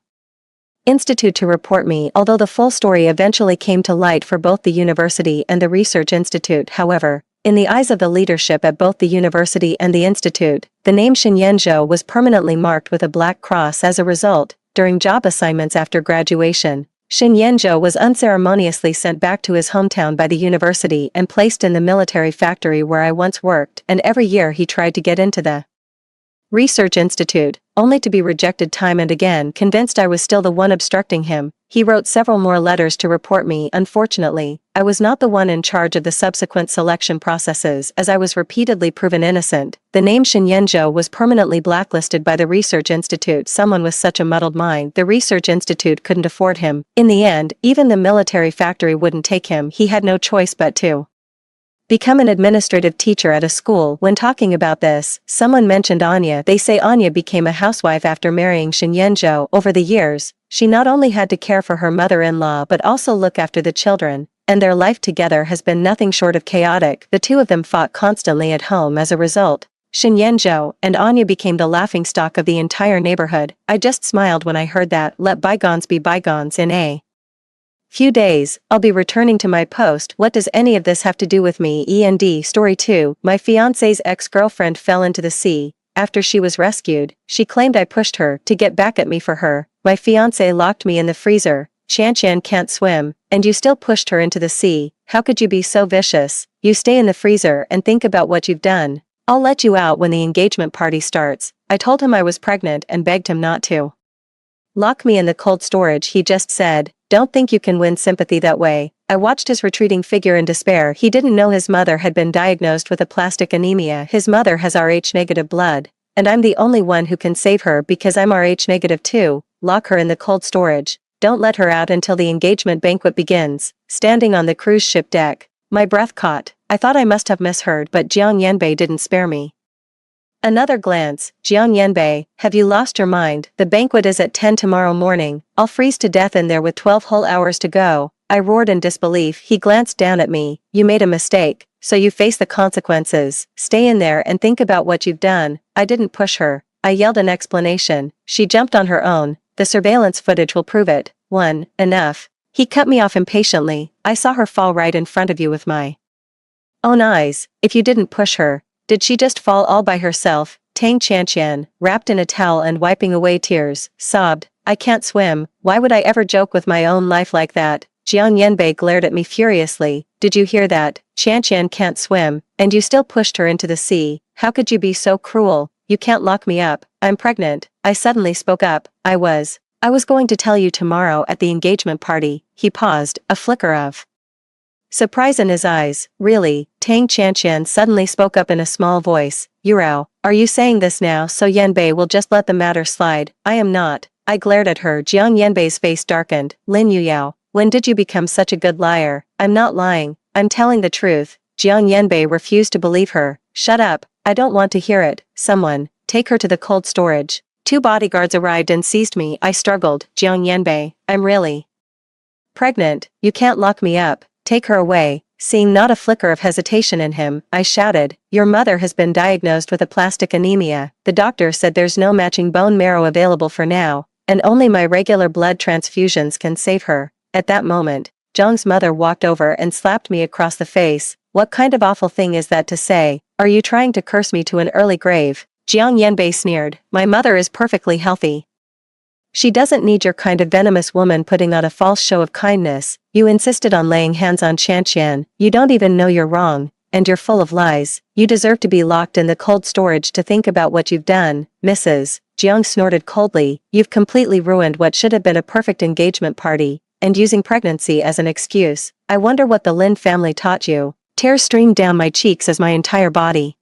institute to report me. Although the full story eventually came to light for both the university and the research institute, however, in the eyes of the leadership at both the university and the institute, the name Shen Yanzhou was permanently marked with a black cross. As a result, during job assignments after graduation, Shen Yanzhou was unceremoniously sent back to his hometown by the university and placed in the military factory where I once worked, and every year he tried to get into the research institute, only to be rejected time and again. Convinced I was still the one obstructing him, he wrote several more letters to report me. Unfortunately, I was not the one in charge of the subsequent selection processes, as I was repeatedly proven innocent. The name Shen Yanzhou was permanently blacklisted by the research institute. Someone with such a muddled mind, the research institute couldn't afford him. In the end, even the military factory wouldn't take him. He had no choice but to become an administrative teacher at a school. When talking about this, someone mentioned Anya. They say Anya became a housewife after marrying Shen Yanzhou. Over the years, she not only had to care for her mother-in-law but also look after the children, and their life together has been nothing short of chaotic. The two of them fought constantly at home. As a result, Shen Yanzhou and Anya became the laughingstock of the entire neighborhood. I just smiled when I heard that. Let bygones be bygones. In a few days, I'll be returning to my post. What does any of this have to do with me? Story 2. My fiancé's ex-girlfriend fell into the sea. After she was rescued, she claimed I pushed her to get back at me for her. My fiancé locked me in the freezer. Qianqian can't swim, and you still pushed her into the sea. How could you be so vicious? You stay in the freezer and think about what you've done. I'll let you out when the engagement party starts. I told him I was pregnant and begged him not to lock me in the cold storage. He just said, "Don't think you can win sympathy that way." I watched his retreating figure in despair. He didn't know his mother had been diagnosed with aplastic anemia. His mother has Rh-negative blood, and I'm the only one who can save her because I'm Rh-negative too. Lock her in the cold storage. Don't let her out until the engagement banquet begins. Standing on the cruise ship deck, my breath caught. I thought I must have misheard, but Jiang Yanbei didn't spare me. Another glance. Jiang Yanbei, have you lost your mind? The banquet is at 10 tomorrow morning. I'll freeze to death in there with 12 whole hours to go. I roared in disbelief. He glanced down at me. You made a mistake, so you face the consequences. Stay in there and think about what you've done. I didn't push her. I yelled an explanation. She jumped on her own. The surveillance footage will prove it. Enough. He cut me off impatiently. I saw her fall right in front of you with my own eyes. If you didn't push her, did she just fall all by herself? Tang Qianqian, wrapped in a towel and wiping away tears, sobbed, I can't swim. Why would I ever joke with my own life like that? Jiang Yanbei glared at me furiously. Did you hear that? Qian can't swim, and you still pushed her into the sea. How could you be so cruel? You can't lock me up. I'm pregnant. I suddenly spoke up. I was going to tell you tomorrow at the engagement party. He paused, a flicker of surprise in his eyes. Really? Tang Qian suddenly spoke up in a small voice. Yurao, are you saying this now so Yanbei will just let the matter slide? I am not. I glared at her. Jiang Yanbei's face darkened. Lin Yuyao, when did you become such a good liar? I'm not lying. I'm telling the truth. Jiang Yanbei refused to believe her. Shut up. I don't want to hear it. Someone, take her to the cold storage. 2 bodyguards arrived and seized me. I struggled. Jiang Yanbei, I'm really pregnant. You can't lock me up. Take her away. Seeing not a flicker of hesitation in him, I shouted, your mother has been diagnosed with aplastic anemia. The doctor said there's no matching bone marrow available for now, and only my regular blood transfusions can save her. At that moment, Zhang's mother walked over and slapped me across the face. What kind of awful thing is that to say? Are you trying to curse me to an early grave? Jiang Yanbei sneered. My mother is perfectly healthy. She doesn't need your kind of venomous woman putting on a false show of kindness. You insisted on laying hands on Qian. You don't even know you're wrong, and you're full of lies. You deserve to be locked in the cold storage to think about what you've done, Mrs. Jiang snorted coldly. You've completely ruined what should have been a perfect engagement party, and using pregnancy as an excuse. I wonder what the Lin family taught you. Tears streamed down my cheeks as my entire body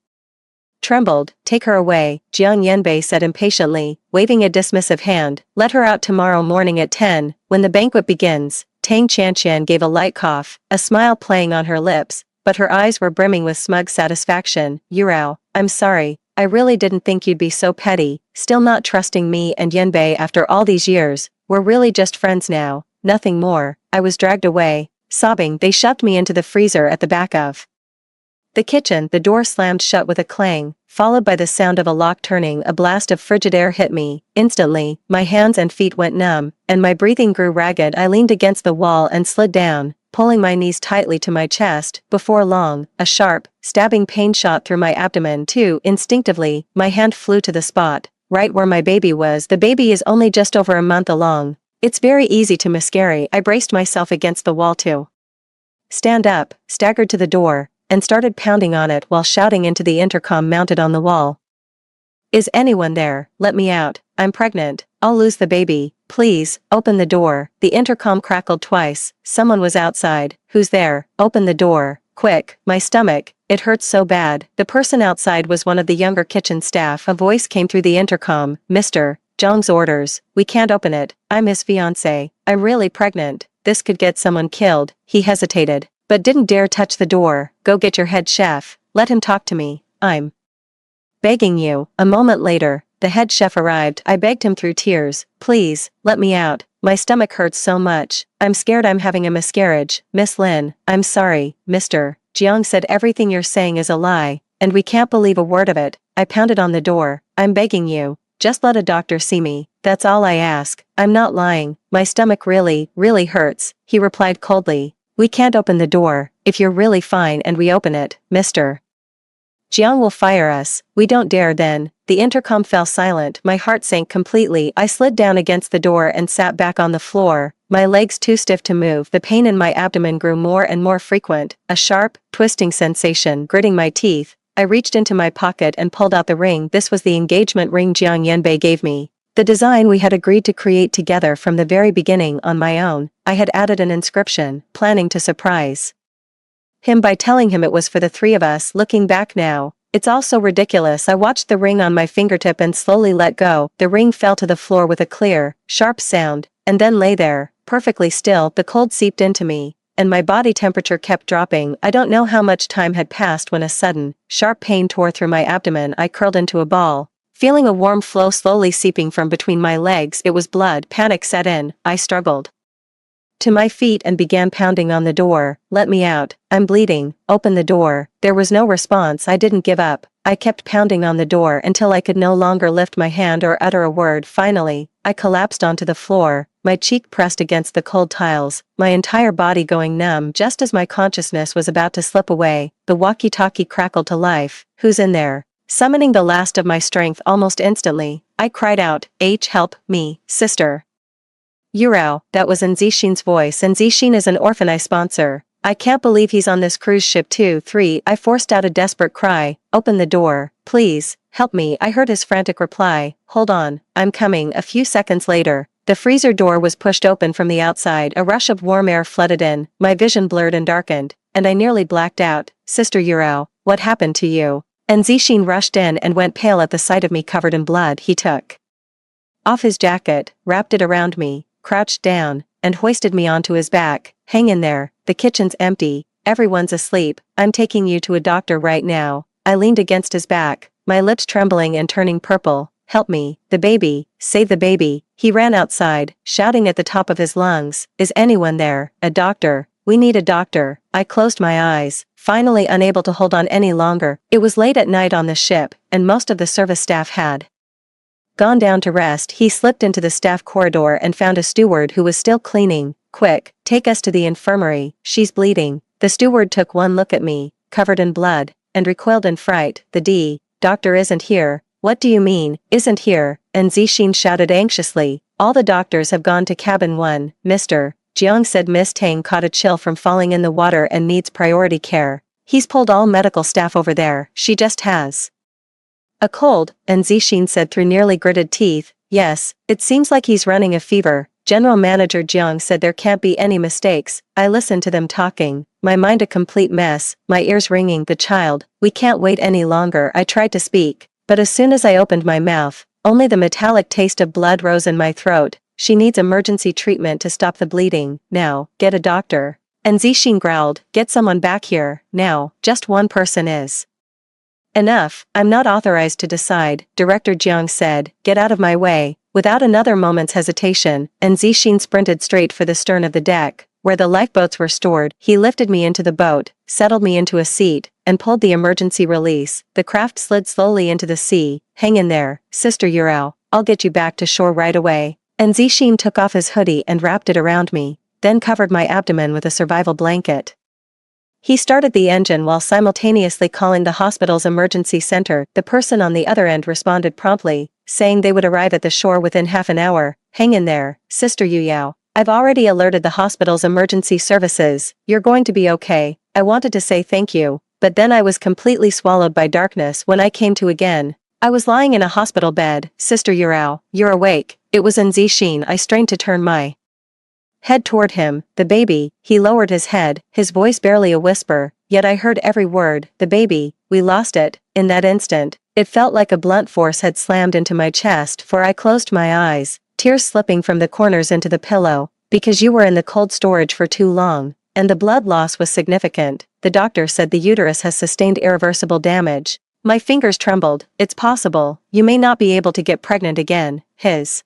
trembled. Take her away, Jiang Yanbei said impatiently, waving a dismissive hand. Let her out tomorrow morning at 10, when the banquet begins. Tang Qian gave a light cough, a smile playing on her lips, but her eyes were brimming with smug satisfaction. Yurao, I'm sorry, I really didn't think you'd be so petty, still not trusting me and Yanbei after all these years. We're really just friends now, nothing more. I was dragged away. Sobbing, they shoved me into the freezer at the back of the kitchen. The door slammed shut with a clang, followed by the sound of a lock turning. A blast of frigid air hit me. Instantly, my hands and feet went numb, and my breathing grew ragged. I leaned against the wall and slid down, pulling my knees tightly to my chest. Before long, a sharp, stabbing pain shot through my abdomen too. Instinctively, my hand flew to the spot, right where my baby was. The baby is only just over a month along. It's very easy to miscarry. I braced myself against the wall to stand up, staggered to the door, and started pounding on it while shouting into the intercom mounted on the wall. Is anyone there? Let me out. I'm pregnant. I'll lose the baby. Please, open the door. The intercom crackled twice. Someone was outside. Who's there? Open the door. Quick. My stomach. It hurts so bad. The person outside was one of the younger kitchen staff. A voice came through the intercom. Mr. Zhang's orders. We can't open it. I'm his fiancé. I'm really pregnant. This could get someone killed. He hesitated, but didn't dare touch the door. Go get your head chef. Let him talk to me. I'm begging you. A moment later, the head chef arrived. I begged him through tears. Please, let me out. My stomach hurts so much. I'm scared I'm having a miscarriage. Miss Lin, I'm sorry, Mr. Jiang said everything you're saying is a lie, and we can't believe a word of it. I pounded on the door. I'm begging you. Just let a doctor see me. That's all I ask. I'm not lying. My stomach really, really hurts. He replied coldly. We can't open the door. If you're really fine and we open it, Mr. Jiang will fire us. We don't dare then. The intercom fell silent. My heart sank completely. I slid down against the door and sat back on the floor, my legs too stiff to move. The pain in my abdomen grew more and more frequent, a sharp, twisting sensation gritting my teeth. I reached into my pocket and pulled out the ring. This was the engagement ring Jiang Yanbei gave me. The design we had agreed to create together from the very beginning on my own. I had added an inscription, planning to surprise him by telling him it was for the three of us. Looking back now, it's all so ridiculous. I watched the ring on my fingertip and slowly let go. The ring fell to the floor with a clear, sharp sound, and then lay there, perfectly still. The cold seeped into me, and my body temperature kept dropping. I don't know how much time had passed when a sudden, sharp pain tore through my abdomen. I curled into a ball, feeling a warm flow slowly seeping from between my legs. It was blood. Panic set in. I struggled to my feet and began pounding on the door. Let me out. I'm bleeding. Open the door. There was no response. I didn't give up. I kept pounding on the door until I could no longer lift my hand or utter a word. Finally, I collapsed onto the floor, my cheek pressed against the cold tiles, my entire body going numb. Just as my consciousness was about to slip away, the walkie-talkie crackled to life. Who's in there? Summoning the last of my strength almost instantly, I cried out, help me, sister. Yurao, that was Nzishin's voice. Nzishin is an orphan I sponsor. I can't believe he's on this cruise ship too. 3. I forced out a desperate cry. Open the door, please, help me. I heard his frantic reply, hold on, I'm coming. A few seconds later, the freezer door was pushed open from the outside. A rush of warm air flooded in, my vision blurred and darkened, and I nearly blacked out. Sister Yurao, what happened to you? Nzishin rushed in and went pale at the sight of me covered in blood. He took off his jacket, wrapped it around me, crouched down, and hoisted me onto his back. Hang in there, the kitchen's empty, everyone's asleep, I'm taking you to a doctor right now. I leaned against his back, my lips trembling and turning purple. Help me, the baby, save the baby. He ran outside, shouting at the top of his lungs, is anyone there? A doctor, we need a doctor. I closed my eyes, finally unable to hold on any longer. It was late at night on the ship, and most of the service staff had gone down to rest. He slipped into the staff corridor and found a steward who was still cleaning. Quick, take us to the infirmary, she's bleeding. The steward took one look at me, covered in blood, and recoiled in fright. The doctor isn't here. What do you mean, isn't here? Nzishin shouted anxiously. All the doctors have gone to cabin 1, Mr. Jiang said. Miss Tang caught a chill from falling in the water and needs priority care. He's pulled all medical staff over there. She just has a cold, Nzishin said through nearly gritted teeth. Yes, it seems like he's running a fever. General Manager Jiang said there can't be any mistakes. I listened to them talking, my mind a complete mess, my ears ringing. The child, we can't wait any longer. I tried to speak, but as soon as I opened my mouth, only the metallic taste of blood rose in my throat. She needs emergency treatment to stop the bleeding. Now, get a doctor. Nzishin growled, get someone back here, now, just one person is enough. I'm not authorized to decide, Director Jiang said, get out of my way. Without another moment's hesitation, Nzishin sprinted straight for the stern of the deck, where the lifeboats were stored. He lifted me into the boat, settled me into a seat, and pulled the emergency release. The craft slid slowly into the sea. Hang in there, Sister Yurao, I'll get you back to shore right away. Nzishin took off his hoodie and wrapped it around me, then covered my abdomen with a survival blanket. He started the engine while simultaneously calling the hospital's emergency center. The person on the other end responded promptly, saying they would arrive at the shore within half an hour. Hang in there, Sister Yuyao. I've already alerted the hospital's emergency services. You're going to be okay. I wanted to say thank you, but then I was completely swallowed by darkness when I came to again. I was lying in a hospital bed. Sister Yurao, you're awake. It was Nzishin. I strained to turn my head toward him. The baby. He lowered his head, his voice barely a whisper, yet I heard every word. The baby, we lost it. In that instant, it felt like a blunt force had slammed into my chest, for I closed my eyes, tears slipping from the corners into the pillow. Because you were in the cold storage for too long, and the blood loss was significant. The doctor said the uterus has sustained irreversible damage. My fingers trembled. It's possible, you may not be able to get pregnant again. His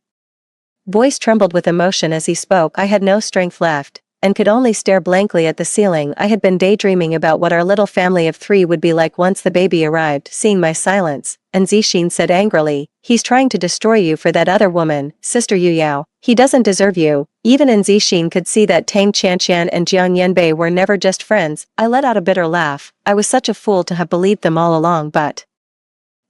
voice trembled with emotion as he spoke. I had no strength left, and could only stare blankly at the ceiling. I had been daydreaming about what our little family of 3 would be like once the baby arrived. Seeing my silence, Nzishin said angrily, he's trying to destroy you for that other woman, Sister Yuyao. He doesn't deserve you. Even Nzishin could see that Tang Chanqian and Jiang Yanbei were never just friends. I let out a bitter laugh. I was such a fool to have believed them all along, but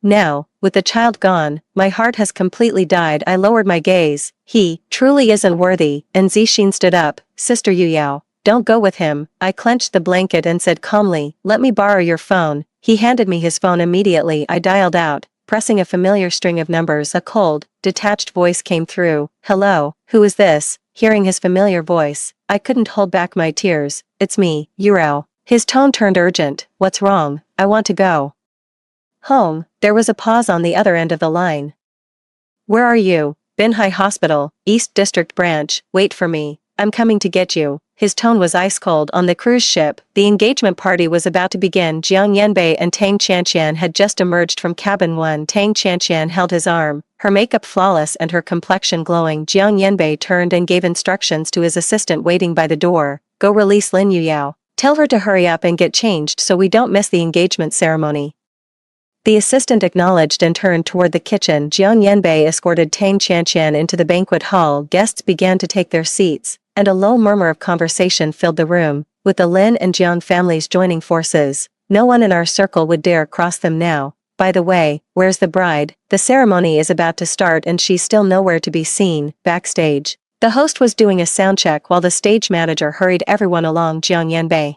now, with the child gone, my heart has completely died. I lowered my gaze. He truly isn't worthy. Nzishin stood up. Sister Yuyao, don't go with him. I clenched the blanket and said calmly, let me borrow your phone. He handed me his phone immediately. I dialed out, pressing a familiar string of numbers. A cold, detached voice came through. Hello, who is this? Hearing his familiar voice, I couldn't hold back my tears. It's me, Yurao. His tone turned urgent. What's wrong? I want to go home. There was a pause on the other end of the line. Where are you? Binhai Hospital, East District Branch. Wait for me. I'm coming to get you. His tone was ice cold. On the cruise ship, the engagement party was about to begin. Jiang Yanbei and Tang Chanqian had just emerged from cabin 1. Tang Chanqian held his arm, her makeup flawless and her complexion glowing. Jiang Yanbei turned and gave instructions to his assistant waiting by the door. Go release Lin Yuyao. Tell her to hurry up and get changed so we don't miss the engagement ceremony. The assistant acknowledged and turned toward the kitchen. Jiang Yanbei escorted Tang Chanqian into the banquet hall. Guests began to take their seats, and a low murmur of conversation filled the room. With the Lin and Jiang families joining forces, no one in our circle would dare cross them now. By the way, where's the bride? The ceremony is about to start and she's still nowhere to be seen. Backstage, The host was doing a sound check while the stage manager hurried everyone along. Jiang Yanbei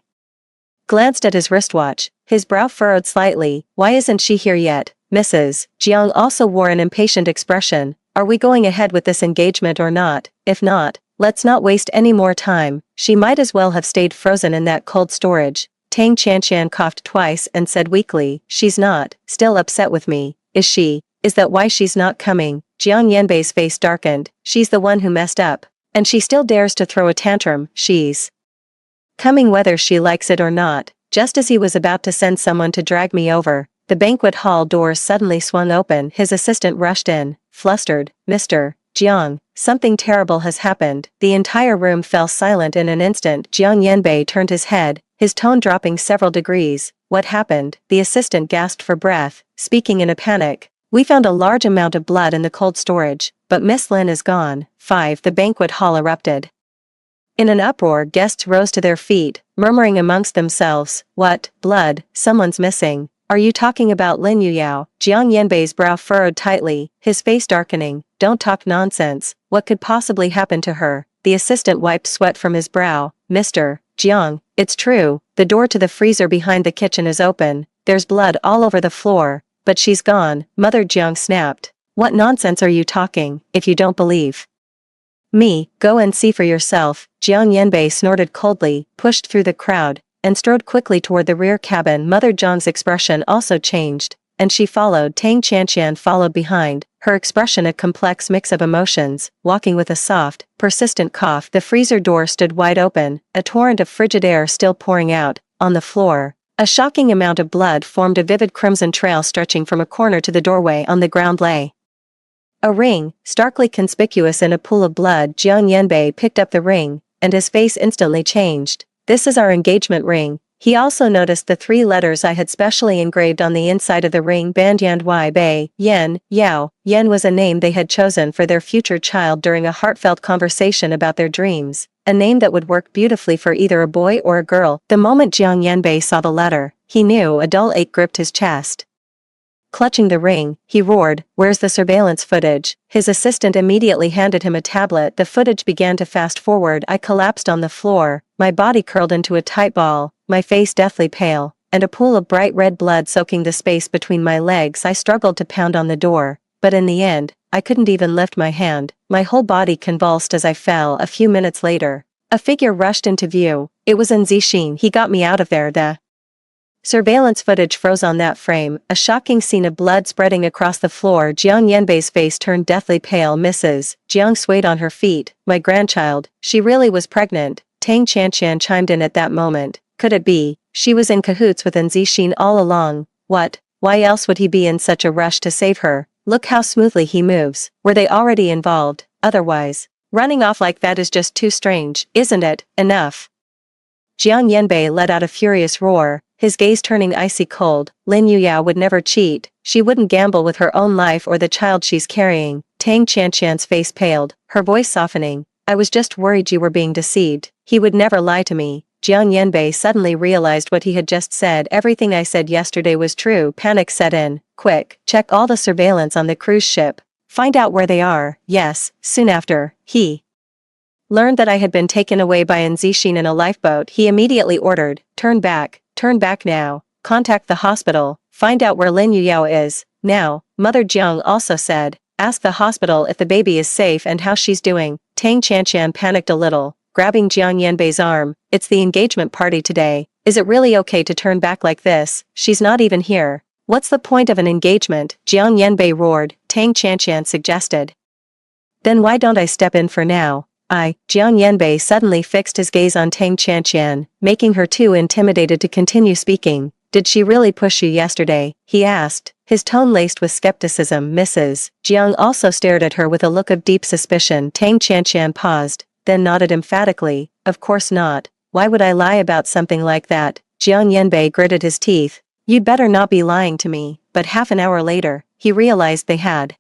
glanced at his wristwatch, his brow furrowed slightly. Why isn't she here yet? Mrs. Jiang also wore an impatient expression. Are we going ahead with this engagement or not? If not, let's not waste any more time. She might as well have stayed frozen in that cold storage. Tang Qianqian coughed twice and said weakly, she's not still upset with me, is she? Is that why she's not coming? Jiang Yanbei's face darkened. She's the one who messed up. And she still dares to throw a tantrum. She's coming whether she likes it or not. Just as he was about to send someone to drag me over, the banquet hall doors suddenly swung open. His assistant rushed in, flustered. Mr. Jiang, something terrible has happened. The entire room fell silent in an instant. Jiang Yanbei turned his head, his tone dropping several degrees. What happened? The assistant gasped for breath, speaking in a panic. We found a large amount of blood in the cold storage, but Miss Lin is gone. 5. The banquet hall erupted. In an uproar, guests rose to their feet, murmuring amongst themselves, what, blood, someone's missing. Are you talking about Lin Yuyao? Jiang Yanbei's brow furrowed tightly, his face darkening. Don't talk nonsense. What could possibly happen to her? The assistant wiped sweat from his brow. Mr. Jiang, it's true, the door to the freezer behind the kitchen is open. There's blood all over the floor, but she's gone. Mother Jiang snapped. What nonsense are you talking? If you don't believe me, go and see for yourself. Jiang Yanbei snorted coldly, pushed through the crowd, and strode quickly toward the rear cabin. Mother Jiang's expression also changed, and she followed. Tang Qianqian followed behind, her expression a complex mix of emotions, walking with a soft, persistent cough. The freezer door stood wide open, a torrent of frigid air still pouring out. On the floor, a shocking amount of blood formed a vivid crimson trail stretching from a corner to the doorway. On the ground lay a ring, starkly conspicuous in a pool of blood. Jiang Yanbei picked up the ring, and his face instantly changed. This is our engagement ring. He also noticed the 3 letters I had specially engraved on the inside of the ring. Bandian Wai Bei, Yen, Yao. Yen was a name they had chosen for their future child during a heartfelt conversation about their dreams, a name that would work beautifully for either a boy or a girl. The moment Jiang Yanbei saw the letter, he knew a dull ache gripped his chest. Clutching the ring, he roared, where's the surveillance footage? His assistant immediately handed him a tablet. The footage began to fast forward. I collapsed on the floor, my body curled into a tight ball, my face deathly pale, and a pool of bright red blood soaking the space between my legs. I struggled to pound on the door, but in the end, I couldn't even lift my hand. My whole body convulsed as I fell. A few minutes later, a figure rushed into view. It was Zixin. He got me out of there. The surveillance footage froze on that frame, a shocking scene of blood spreading across the floor. Jiang Yanbei's face turned deathly pale. Mrs. Jiang swayed on her feet. My grandchild, she really was pregnant. Tang Qianqian chimed in at that moment. Could it be? She was in cahoots with Zixin all along. What? Why else would he be in such a rush to save her? Look how smoothly he moves. Were they already involved? Otherwise, running off like that is just too strange, isn't it? Enough. Jiang Yanbei let out a furious roar, his gaze turning icy cold. Lin Yuyao would never cheat. She wouldn't gamble with her own life or the child she's carrying. Tang Qianqian's face paled, her voice softening. I was just worried you were being deceived. He would never lie to me. Jiang Yanbei suddenly realized what he had just said. Everything I said yesterday was true. Panic set in. Quick, check all the surveillance on the cruise ship. Find out where they are. Yes. Soon after, he learned that I had been taken away by Zixin in a lifeboat. He immediately ordered, turn back now. Contact the hospital. Find out where Lin Yuyao is. Now. Mother Jiang also said, ask the hospital if the baby is safe and how she's doing. Tang Qianqian panicked a little, grabbing Jiang Yanbei's arm. It's the engagement party today. Is it really okay to turn back like this? She's not even here. What's the point of an engagement? Jiang Yanbei roared. Tang Qianqian suggested. Then why don't I step in for now? Jiang Yanbei suddenly fixed his gaze on Tang Qianqian, making her too intimidated to continue speaking. Did she really push you yesterday? He asked, his tone laced with skepticism. Mrs. Jiang also stared at her with a look of deep suspicion. Tang Qianqian paused, then nodded emphatically. Of course not. Why would I lie about something like that? Jiang Yanbei gritted his teeth. You'd better not be lying to me. But half an hour later, he realized they had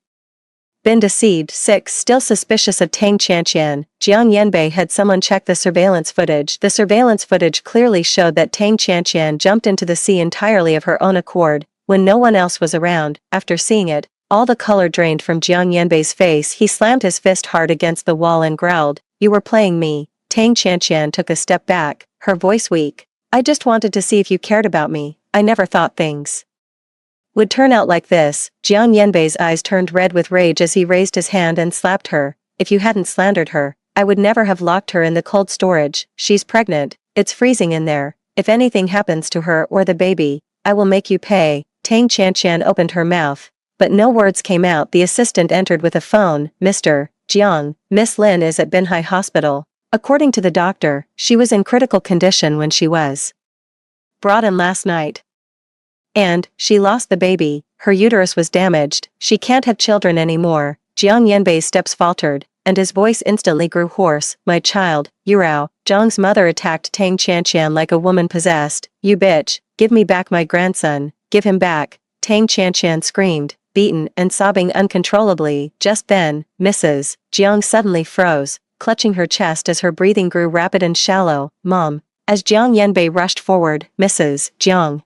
been deceived. 6. Still suspicious of Tang Qianqian, Jiang Yanbei had someone check the surveillance footage. The surveillance footage clearly showed that Tang Qianqian jumped into the sea entirely of her own accord, when no one else was around. After seeing it, All the color drained from Jiang Yanbei's face. He slammed his fist hard against the wall and growled, "You were playing me." Tang Qianqian took a step back, her voice weak. "I just wanted to see if you cared about me. I never thought things would turn out like this." Jiang Yanbei's eyes turned red with rage as he raised his hand and slapped her. "If you hadn't slandered her, I would never have locked her in the cold storage. She's pregnant. It's freezing in there. If anything happens to her or the baby, I will make you pay." Tang Qianqian opened her mouth, but no words came out. The assistant entered with a phone. "Mr. Jiang, Miss Lin is at Binhai Hospital. According to the doctor, she was in critical condition when she was brought in last night. And, she lost the baby, her uterus was damaged, she can't have children anymore." Jiang Yanbei's steps faltered, and his voice instantly grew hoarse. "My child, Yurao." Zhang's mother attacked Tang Qianqian like a woman possessed. "You bitch, give me back my grandson, give him back." Tang Qianqian screamed, beaten and sobbing uncontrollably. Just then, Mrs. Jiang suddenly froze, clutching her chest as her breathing grew rapid and shallow. "Mom." As Jiang Yanbei rushed forward, Mrs. Jiang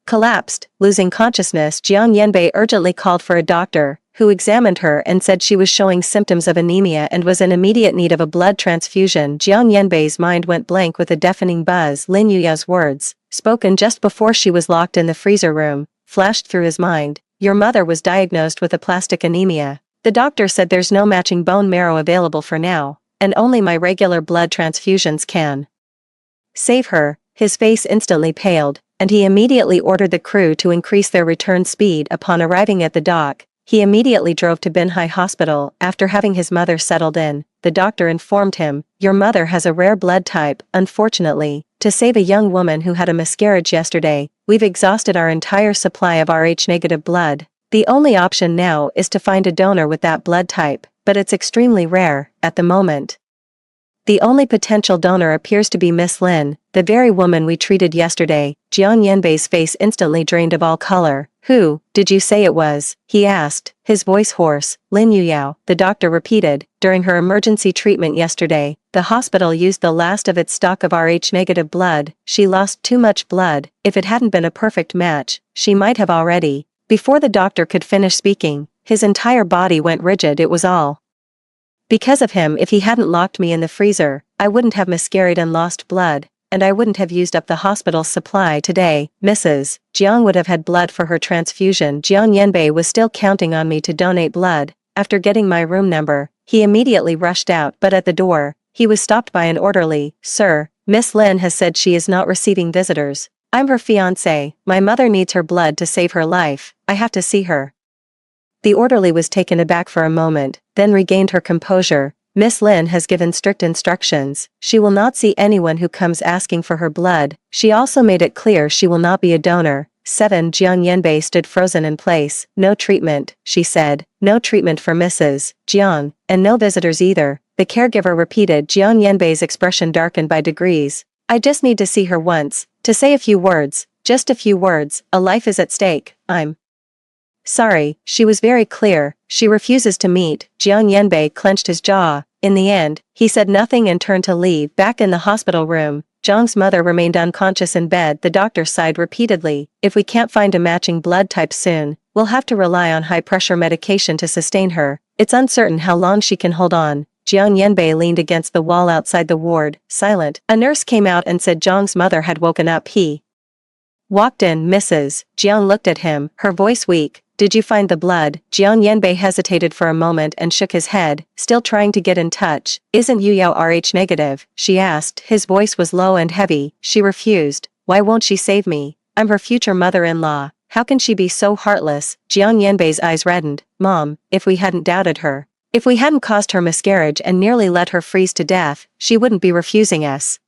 collapsed, losing consciousness. Jiang Yanbei urgently called for a doctor, who examined her and said she was showing symptoms of anemia and was in immediate need of a blood transfusion. Jiang Yanbei's mind went blank with a deafening buzz. Lin Yuya's words, spoken just before she was locked in the freezer room, flashed through his mind. "Your mother was diagnosed with aplastic anemia. The doctor said there's no matching bone marrow available for now, and only my regular blood transfusions can save her." His face instantly paled, and he immediately ordered the crew to increase their return speed. Upon arriving at the dock, he immediately drove to Binhai Hospital. After having his mother settled in, the doctor informed him, "Your mother has a rare blood type. Unfortunately, to save a young woman who had a miscarriage yesterday, we've exhausted our entire supply of Rh-negative blood. The only option now is to find a donor with that blood type, but it's extremely rare at the moment. The only potential donor appears to be Miss Lin, the very woman we treated yesterday." Jiang Yanbei's face instantly drained of all color. "Who did you say it was?" he asked, his voice hoarse. "Lin Yuyao," the doctor repeated. "During her emergency treatment yesterday, the hospital used the last of its stock of Rh-negative blood. She lost too much blood. If it hadn't been a perfect match, she might have already." Before the doctor could finish speaking, his entire body went rigid. "It was all because of him. If he hadn't locked me in the freezer, I wouldn't have miscarried and lost blood, and I wouldn't have used up the hospital's supply today. Mrs. Jiang would have had blood for her transfusion. Jiang Yanbei was still counting on me to donate blood. After getting my room number, he immediately rushed out, but at the door, he was stopped by an orderly. "Sir, Miss Lin has said she is not receiving visitors. I'm her fiancé. My mother needs her blood to save her life. I have to see her." The orderly was taken aback for a moment, then regained her composure. "Miss Lin has given strict instructions. She will not see anyone who comes asking for her blood. She also made it clear she will not be a donor." 7. Jiang Yanbei stood frozen in place. "No treatment," she said. "No treatment for Mrs. Jiang, and no visitors either." The caregiver repeated. Jiang Yanbei's expression darkened by degrees. "I just need to see her once, to say a few words, just a few words. A life is at stake. I'm sorry." She was very clear. "She refuses to meet." Jiang Yanbei clenched his jaw. In the end, he said nothing and turned to leave. Back in the hospital room, Zhang's mother remained unconscious in bed. The doctor sighed repeatedly. "If we can't find a matching blood type soon, we'll have to rely on high-pressure medication to sustain her. It's uncertain how long she can hold on." Jiang Yanbei leaned against the wall outside the ward, silent. A nurse came out and said Zhang's mother had woken up. He walked in. "Mrs. Jiang looked at him, her voice weak. "Did you find the blood?" Jiang Yanbei hesitated for a moment and shook his head, still trying to get in touch. "Isn't Yuyao Rh-negative?" she asked. His voice was low and heavy. "She refused." "Why won't she save me? I'm her future mother-in-law. How can she be so heartless?" Jiang Yanbei's eyes reddened. "Mom, if we hadn't doubted her, if we hadn't caused her miscarriage and nearly let her freeze to death, she wouldn't be refusing us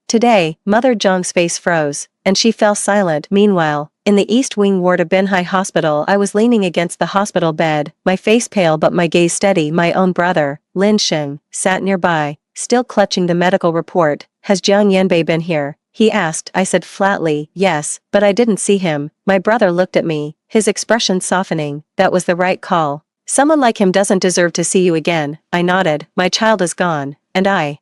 today." Mother Zhang's face froze, and she fell silent. Meanwhile, in the East Wing ward of Binhai Hospital, I was leaning against the hospital bed, my face pale but my gaze steady. My own brother, Lin Sheng, sat nearby, still clutching the medical report. "Has Jiang Yanbei been here?" he asked. I said flatly, "Yes, but I didn't see him." My brother looked at me, his expression softening. "That was the right call. Someone like him doesn't deserve to see you again." I nodded. "My child is gone, and I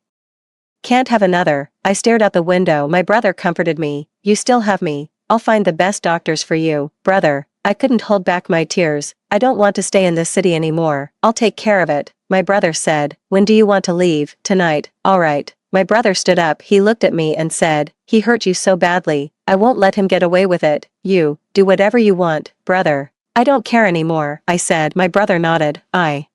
can't have another." I stared out the window. My brother comforted me. "You still have me. I'll find the best doctors for you." "Brother, I couldn't hold back my tears. I don't want to stay in this city anymore. I'll take care of it, my brother said. When do you want to leave? Tonight. All right. My brother stood up. He looked at me and said, he hurt you so badly. I won't let him get away with it. You, do whatever you want, brother. I don't care anymore, I said. My brother nodded. I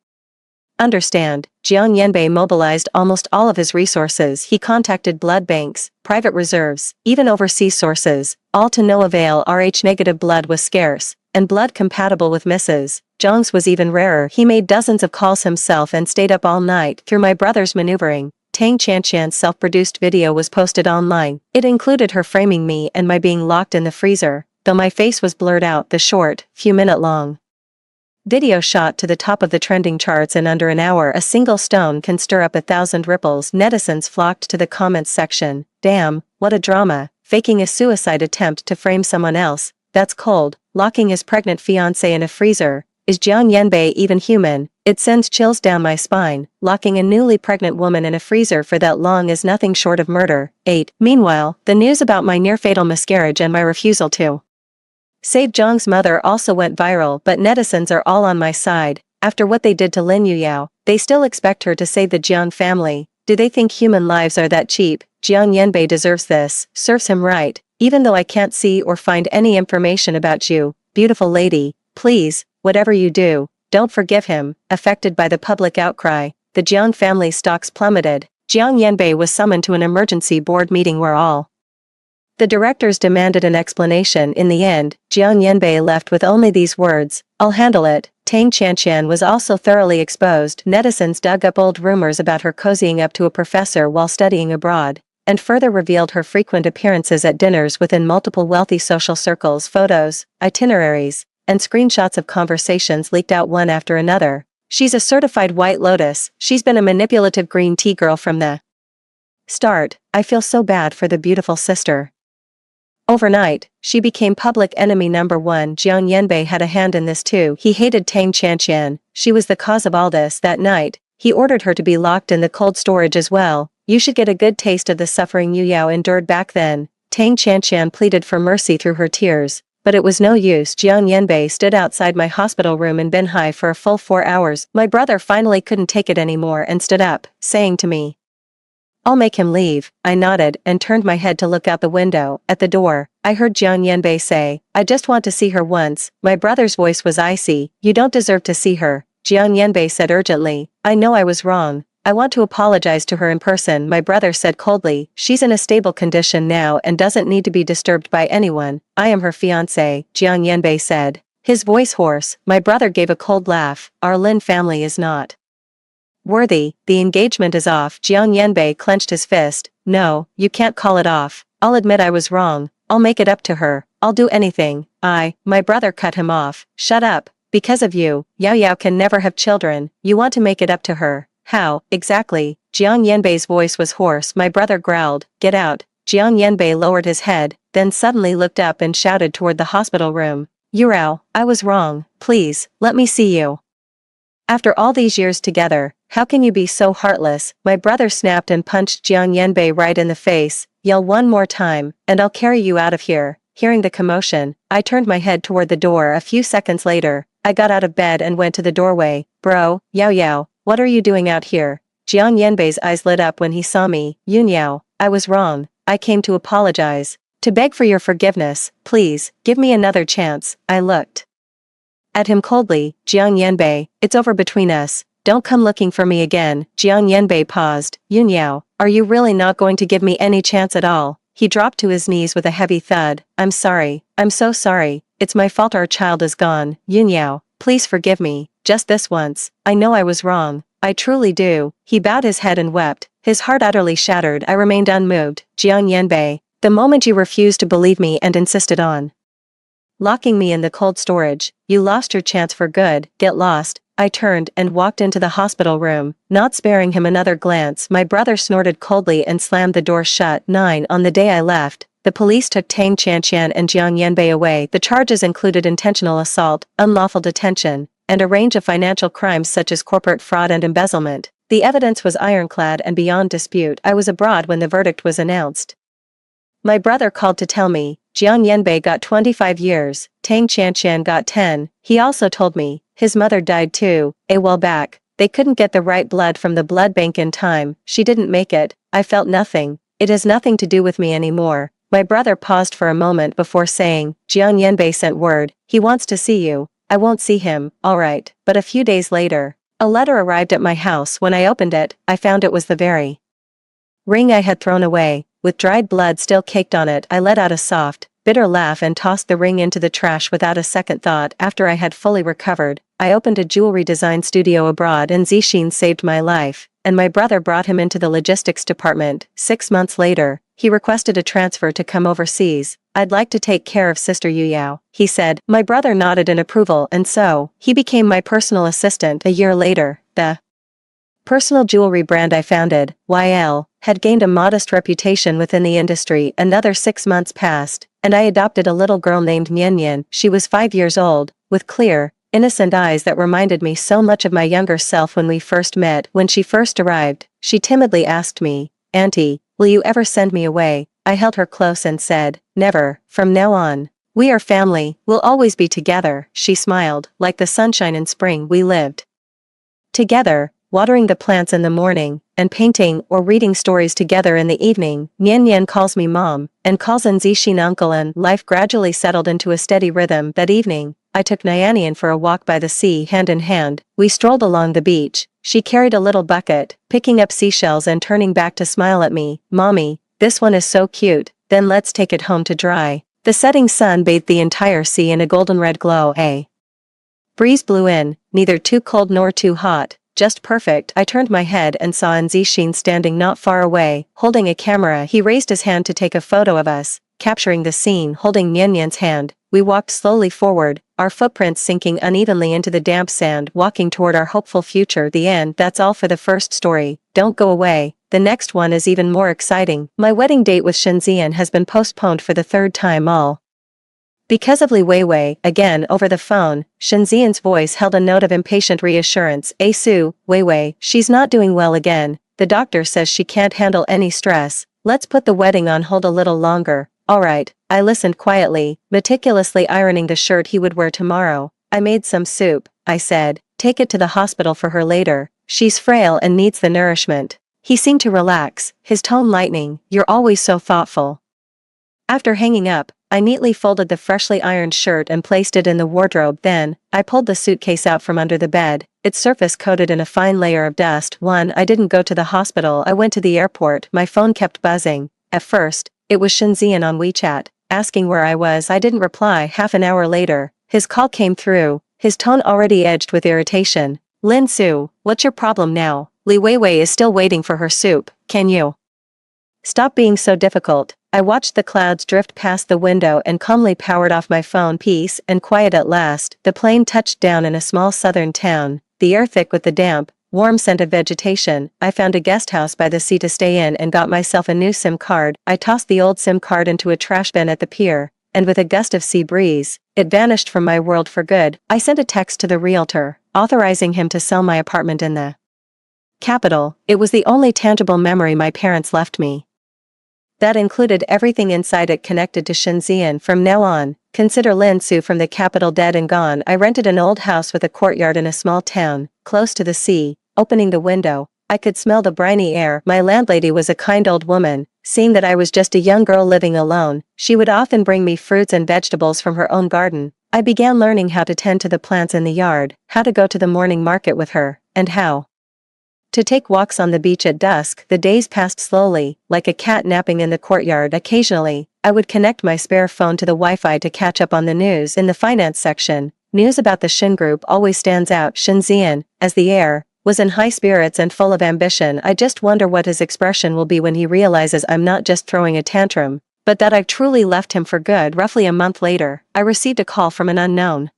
understand. Jiang Yanbei mobilized almost all of his resources. He contacted blood banks, private reserves, even overseas sources, all to no avail. Rh-negative blood was scarce, and blood compatible with Mrs. Zhang's was even rarer. He made dozens of calls himself and stayed up all night. Through my brother's maneuvering, Tang Qianqian's self-produced video was posted online. It included her framing me and my being locked in the freezer, though my face was blurred out. The short, few-minute-long video shot to the top of the trending charts in under an hour. A single stone can stir up 1,000 ripples. Netizens flocked to the comments section. Damn, what a drama. Faking a suicide attempt to frame someone else. That's cold. Locking his pregnant fiancée in a freezer. Is Jiang Yanbei even human? It sends chills down my spine. Locking a newly pregnant woman in a freezer for that long is nothing short of murder. 8. Meanwhile, the news about my near-fatal miscarriage and my refusal to save Zhang's mother also went viral, but netizens are all on my side. After what they did to Lin Yuyao, they still expect her to save the Jiang family. Do they think human lives are that cheap? Jiang Yanbei deserves this. Serves him right. Even though I can't see or find any information about you, beautiful lady, please, whatever you do, don't forgive him. Affected by the public outcry, the Jiang family stocks plummeted. Jiang Yanbei was summoned to an emergency board meeting where all the directors demanded an explanation. In the end, Jiang Yanbei left with only these words, I'll handle it. Tang Qianqian was also thoroughly exposed. Netizens dug up old rumors about her cozying up to a professor while studying abroad, and further revealed her frequent appearances at dinners within multiple wealthy social circles. Photos, itineraries, and screenshots of conversations leaked out one after another. She's a certified White Lotus. She's been a manipulative green tea girl from the start. I feel so bad for the beautiful sister. Overnight, she became public enemy number one. Jiang Yanbei had a hand in this too. He hated Tang Qianqian. She was the cause of all this. That night, he ordered her to be locked in the cold storage as well. You should get a good taste of the suffering Yuyao endured back then. Tang Qianqian pleaded for mercy through her tears, but it was no use. Jiang Yanbei stood outside my hospital room in Binhai for a full 4 hours. My brother finally couldn't take it anymore and stood up, saying to me, I'll make him leave. I nodded and turned my head to look out the window. At the door, I heard Jiang Yanbei say, I just want to see her once. My brother's voice was icy. You don't deserve to see her, Jiang Yanbei said urgently. I know I was wrong. I want to apologize to her in person. My brother said coldly. She's in a stable condition now and doesn't need to be disturbed by anyone. I am her fiancé, Jiang Yanbei said, his voice hoarse. My brother gave a cold laugh. Our Lin family is not worthy. The engagement is off. Jiang Yanbei clenched his fist. No, you can't call it off. I'll admit I was wrong. I'll make it up to her. I'll do anything. My brother cut him off. Shut up. Because of you, Yao Yao can never have children. You want to make it up to her. How, exactly? Jiang Yanbei's voice was hoarse. My brother growled, get out. Jiang Yanbei lowered his head, then suddenly looked up and shouted toward the hospital room. Yurao, I was wrong. Please, let me see you. After all these years together, how can you be so heartless? My brother snapped and punched Jiang Yanbei right in the face. Yell one more time, and I'll carry you out of here. Hearing the commotion, I turned my head toward the door. A few seconds later, I got out of bed and went to the doorway. Bro, Yao Yao, what are you doing out here? Jiang Yanbei's eyes lit up when he saw me. Yun Yao, I was wrong. I came to apologize. To beg for your forgiveness. Please, give me another chance. I looked at him coldly. Jiang Yanbei, it's over between us. Don't come looking for me again. Jiang Yanbei paused. Yun Yao, are you really not going to give me any chance at all? He dropped to his knees with a heavy thud. I'm sorry. I'm so sorry. It's my fault our child is gone. Yun Yao, please forgive me. Just this once. I know I was wrong. I truly do. He bowed his head and wept, his heart utterly shattered. I remained unmoved. Jiang Yanbei, the moment you refused to believe me and insisted on locking me in the cold storage, you lost your chance for good. Get lost. I turned and walked into the hospital room, not sparing him another glance. My brother snorted coldly and slammed the door shut. 9. On the day I left, the police took Tang Qianqian and Jiang Yanbei away. The charges included intentional assault, unlawful detention, and a range of financial crimes such as corporate fraud and embezzlement. The evidence was ironclad and beyond dispute. I was abroad when the verdict was announced. My brother called to tell me, Jiang Yanbei got 25 years, Tang Qianqian got 10, he also told me, his mother died too, a while back, they couldn't get the right blood from the blood bank in time, she didn't make it, I felt nothing, it has nothing to do with me anymore. My brother paused for a moment before saying, Jiang Yanbei sent word, he wants to see you, I won't see him, alright, but a few days later, a letter arrived at my house. When I opened it, I found it was the very ring I had thrown away, with dried blood still caked on it. I let out a soft, bitter laugh and tossed the ring into the trash without a second thought. After I had fully recovered, I opened a jewelry design studio abroad and Zixin saved my life, and my brother brought him into the logistics department. 6 months later, he requested a transfer to come overseas. I'd like to take care of Sister Yu Yao, he said. My brother nodded in approval and so, he became my personal assistant. A year later, the personal jewelry brand I founded, YL, had gained a modest reputation within the industry. Another 6 months passed, and I adopted a little girl named Mian. She was 5 years old, with clear, innocent eyes that reminded me so much of my younger self when we first met. When she first arrived, she timidly asked me, Auntie, will you ever send me away? I held her close and said, never, from now on. We are family, we'll always be together. She smiled, like the sunshine in spring. We lived together, watering the plants in the morning, and painting or reading stories together in the evening. Nian calls me mom, and calls Zixin uncle, and life gradually settled into a steady rhythm. That evening, I took Nian for a walk by the sea. Hand in hand, we strolled along the beach. She carried a little bucket, picking up seashells and turning back to smile at me. Mommy, this one is so cute, then let's take it home to dry. The setting sun bathed the entire sea in a golden red glow. A breeze blew in, neither too cold nor too hot, just perfect. I turned my head and saw Zixin standing not far away, holding a camera. He raised his hand to take a photo of us, capturing the scene. Holding Nian's hand, we walked slowly forward, our footprints sinking unevenly into the damp sand, walking toward our hopeful future. The end. That's all for the first story. Don't go away, the next one is even more exciting. My wedding date with Shenzian has been postponed for the third time, all because of Li Weiwei. Again over the phone, Shenzian's voice held a note of impatient reassurance. Su, Weiwei, she's not doing well again, the doctor says she can't handle any stress, let's put the wedding on hold a little longer. Alright, I listened quietly, meticulously ironing the shirt he would wear tomorrow. I made some soup, I said, take it to the hospital for her later, she's frail and needs the nourishment. He seemed to relax, his tone lightening. You're always so thoughtful. After hanging up, I neatly folded the freshly ironed shirt and placed it in the wardrobe. Then, I pulled the suitcase out from under the bed, its surface coated in a fine layer of dust. I didn't go to the hospital, I went to the airport. My phone kept buzzing. At first, it was Shenzian on WeChat, asking where I was. I didn't reply. Half an hour later, his call came through, his tone already edged with irritation. Lin Su, what's your problem now? Li Weiwei is still waiting for her soup, can you stop being so difficult? I watched the clouds drift past the window and calmly powered off my phone. Peace and quiet at last. The plane touched down in a small southern town, the air thick with the damp, warm scent of vegetation. I found a guest house by the sea to stay in and got myself a new SIM card. I tossed the old SIM card into a trash bin at the pier, and with a gust of sea breeze, it vanished from my world for good. I sent a text to the realtor, authorizing him to sell my apartment in the capital. It was the only tangible memory my parents left me. That included everything inside it connected to Shenzian. From now on, consider Lin Su from the capital dead and gone. I rented an old house with a courtyard in a small town, close to the sea. Opening the window, I could smell the briny air. My landlady was a kind old woman. Seeing that I was just a young girl living alone, she would often bring me fruits and vegetables from her own garden. I began learning how to tend to the plants in the yard, how to go to the morning market with her, and how to take walks on the beach at dusk. The days passed slowly, like a cat napping in the courtyard. Occasionally, I would connect my spare phone to the Wi-Fi to catch up on the news. In the finance section, news about the Shin Group always stands out. Shenzian, as the heir, was in high spirits and full of ambition. I just wonder what his expression will be when he realizes I'm not just throwing a tantrum, but that I've truly left him for good. Roughly a month later, I received a call from an unknown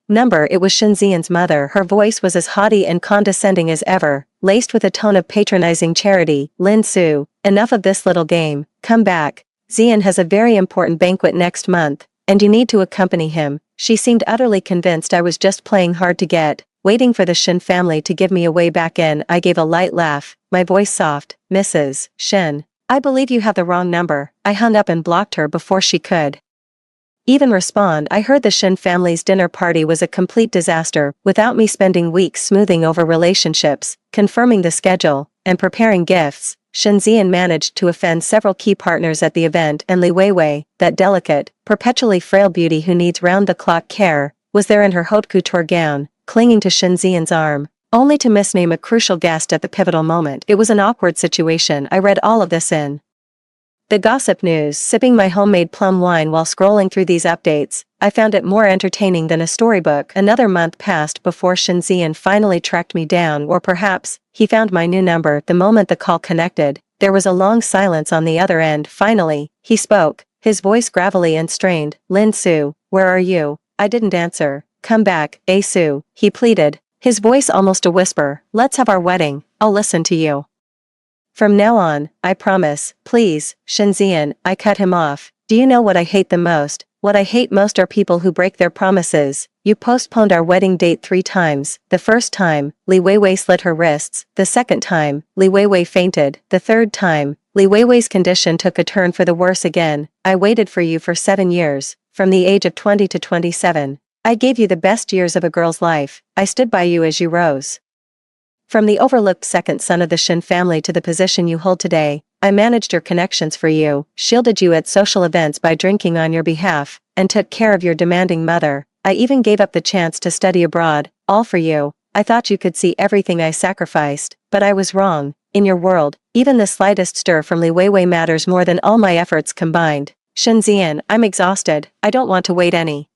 number. It was Shenzian's mother. Her voice was as haughty and condescending as ever, laced with a tone of patronizing charity. Lin Su, enough of this little game, come back. Zian has a very important banquet next month, and you need to accompany him. She seemed utterly convinced I was just playing hard to get, waiting for the Shen family to give me a way back in. I gave a light laugh, my voice soft. Mrs. Shen, I believe you have the wrong number. I hung up and blocked her before she could even respond. I heard the Shin family's dinner party was a complete disaster, without me spending weeks smoothing over relationships, confirming the schedule, and preparing gifts. Shin Zian managed to offend several key partners at the event, and Li Weiwei, that delicate, perpetually frail beauty who needs round-the-clock care, was there in her haute couture gown, clinging to Shin Zian's arm, only to misname a crucial guest at the pivotal moment. It was an awkward situation. I read all of this in the gossip news, sipping my homemade plum wine while scrolling through these updates. I found it more entertaining than a storybook. Another month passed before Shin Zian finally tracked me down, or perhaps, he found my new number the moment the call connected. There was a long silence on the other end. Finally, he spoke, his voice gravelly and strained. Lin Su, where are you? I didn't answer. Come back, Su, he pleaded, his voice almost a whisper. Let's have our wedding, I'll listen to you. From now on, I promise, please, Shin Zian. I cut him off. Do you know what I hate the most? What I hate most are people who break their promises. You postponed our wedding date 3 times. The first time, Li Weiwei slit her wrists. The second time, Li Weiwei fainted. The third time, Li Weiwei's condition took a turn for the worse again. I waited for you for 7 years, from the age of 20 to 27. I gave you the best years of a girl's life. I stood by you as you rose from the overlooked second son of the Shin family to the position you hold today. I managed your connections for you, shielded you at social events by drinking on your behalf, and took care of your demanding mother. I even gave up the chance to study abroad, all for you. I thought you could see everything I sacrificed, but I was wrong. In your world, even the slightest stir from Li Weiwei matters more than all my efforts combined. Shin Zian, I'm exhausted. I don't want to wait any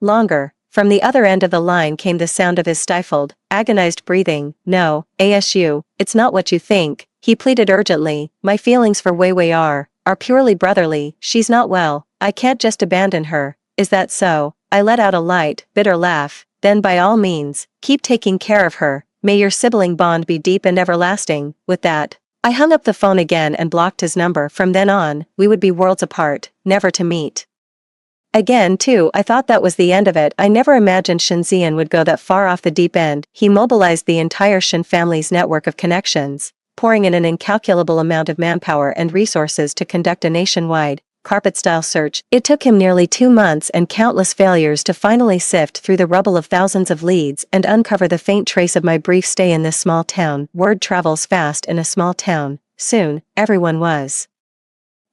longer. From the other end of the line came the sound of his stifled, agonized breathing. No, Asu, it's not what you think, he pleaded urgently. My feelings for Weiwei are purely brotherly. She's not well. I can't just abandon her. Is that so? I let out a light, bitter laugh. Then by all means, keep taking care of her. May your sibling bond be deep and everlasting. With that, I hung up the phone again and blocked his number. From then on, we would be worlds apart, never to meet again. Too, I thought that was the end of it. I never imagined Shin Zian would go that far off the deep end. He mobilized the entire Shin family's network of connections, pouring in an incalculable amount of manpower and resources to conduct a nationwide, carpet-style search. It took him nearly 2 months and countless failures to finally sift through the rubble of thousands of leads and uncover the faint trace of my brief stay in this small town. Word travels fast in a small town. Soon, everyone was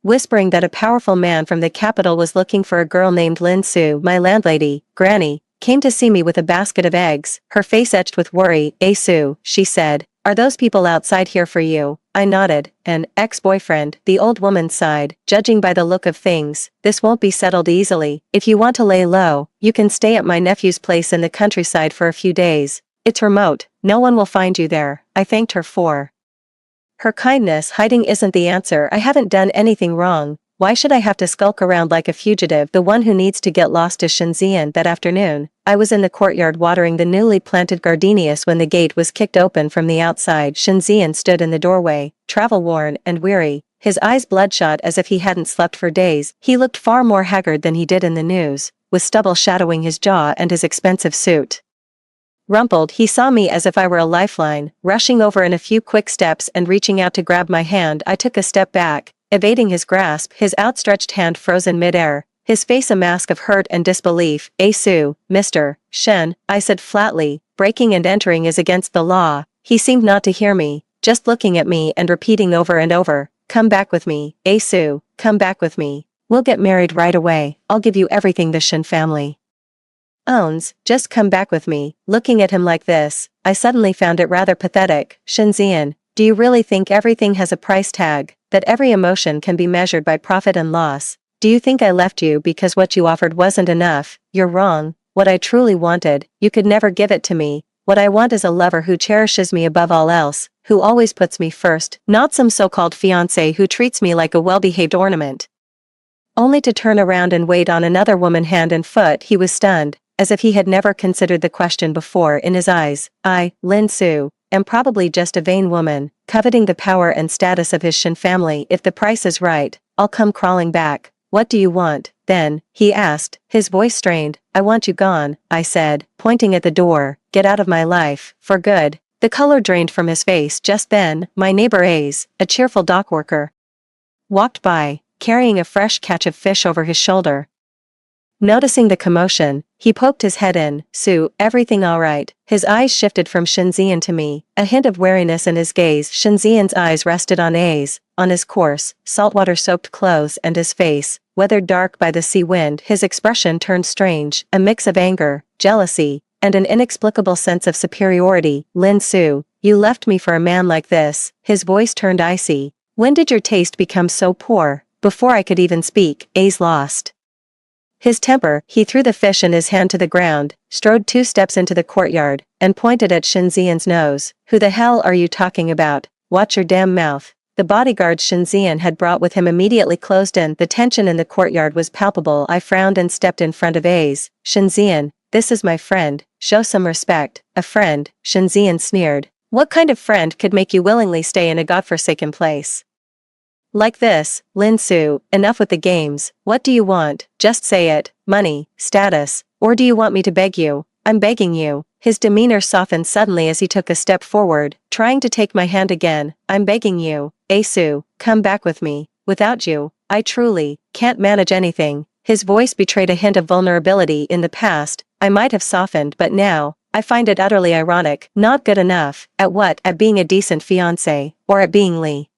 whispering that a powerful man from the capital was looking for a girl named Lin Su. My landlady, Granny, came to see me with a basket of eggs, her face etched with worry. Su, she said, are those people outside here for you? I nodded. An ex-boyfriend, the old woman sighed. Judging by the look of things, this won't be settled easily. If you want to lay low, you can stay at my nephew's place in the countryside for a few days. It's remote, no one will find you there. I thanked her for her kindness. Hiding isn't the answer. I haven't done anything wrong. Why should I have to skulk around like a fugitive? The one who needs to get lost is Shin Zian. That afternoon, I was in the courtyard watering the newly planted gardenias when the gate was kicked open from the outside. Shin Zian stood in the doorway, travel-worn and weary, his eyes bloodshot as if he hadn't slept for days. He looked far more haggard than he did in the news, with stubble shadowing his jaw and his expensive suit rumpled. He saw me as if I were a lifeline, rushing over in a few quick steps and reaching out to grab my hand. I took a step back, evading his grasp, his outstretched hand frozen mid-air, his face a mask of hurt and disbelief. Su, Mr. Shen, I said flatly, breaking and entering is against the law. He seemed not to hear me, just looking at me and repeating over and over, come back with me, Su, come back with me. We'll get married right away. I'll give you everything the Shen family owns, just come back with me. Looking at him like this, I suddenly found it rather pathetic. Shin Zian, do you really think everything has a price tag, that every emotion can be measured by profit and loss? Do you think I left you because what you offered wasn't enough? You're wrong. What I truly wanted, you could never give it to me. What I want is a lover who cherishes me above all else, who always puts me first, not some so-called fiancé who treats me like a well-behaved ornament, only to turn around and wait on another woman hand and foot. He was stunned, as if he had never considered the question before. In his eyes, I, Lin Su, am probably just a vain woman, coveting the power and status of his Shin family. If the price is right, I'll come crawling back. What do you want, then? He asked, his voice strained. I want you gone, I said, pointing at the door. Get out of my life, for good. The color drained from his face just then. My neighbor A's, a cheerful dock worker, walked by, carrying a fresh catch of fish over his shoulder. Noticing the commotion, he poked his head in. "Sue, everything all right?" His eyes shifted from Shinzian to me, a hint of wariness in his gaze. Shinzian's eyes rested on A's, on his coarse, saltwater-soaked clothes and his face, weathered dark by the sea wind. His expression turned strange, a mix of anger, jealousy, and an inexplicable sense of superiority. "Lin Sue, you left me for a man like this." His voice turned icy. "When did your taste become so poor?" Before I could even speak, A's lost his temper. He threw the fish in his hand to the ground, strode 2 steps into the courtyard, and pointed at Shinzian's nose. "Who the hell are you talking about? Watch your damn mouth." The bodyguards Shinzian had brought with him immediately closed in. The tension in the courtyard was palpable. I frowned and stepped in front of A's. "Shinzian, this is my friend, show some respect." "A friend?" Shinzian sneered. "What kind of friend could make you willingly stay in a godforsaken place like this?" "Lin Sue, enough with the games. What do you want? Just say it. Money, status, or do you want me to beg you?" "I'm begging you." His demeanor softened suddenly as he took a step forward, trying to take my hand again. "I'm begging you, Sue, come back with me. Without you, I truly can't manage anything." His voice betrayed a hint of vulnerability. In the past, I might have softened, but now, I find it utterly ironic. Not good enough. At what? At being a decent fiancé, or at being Li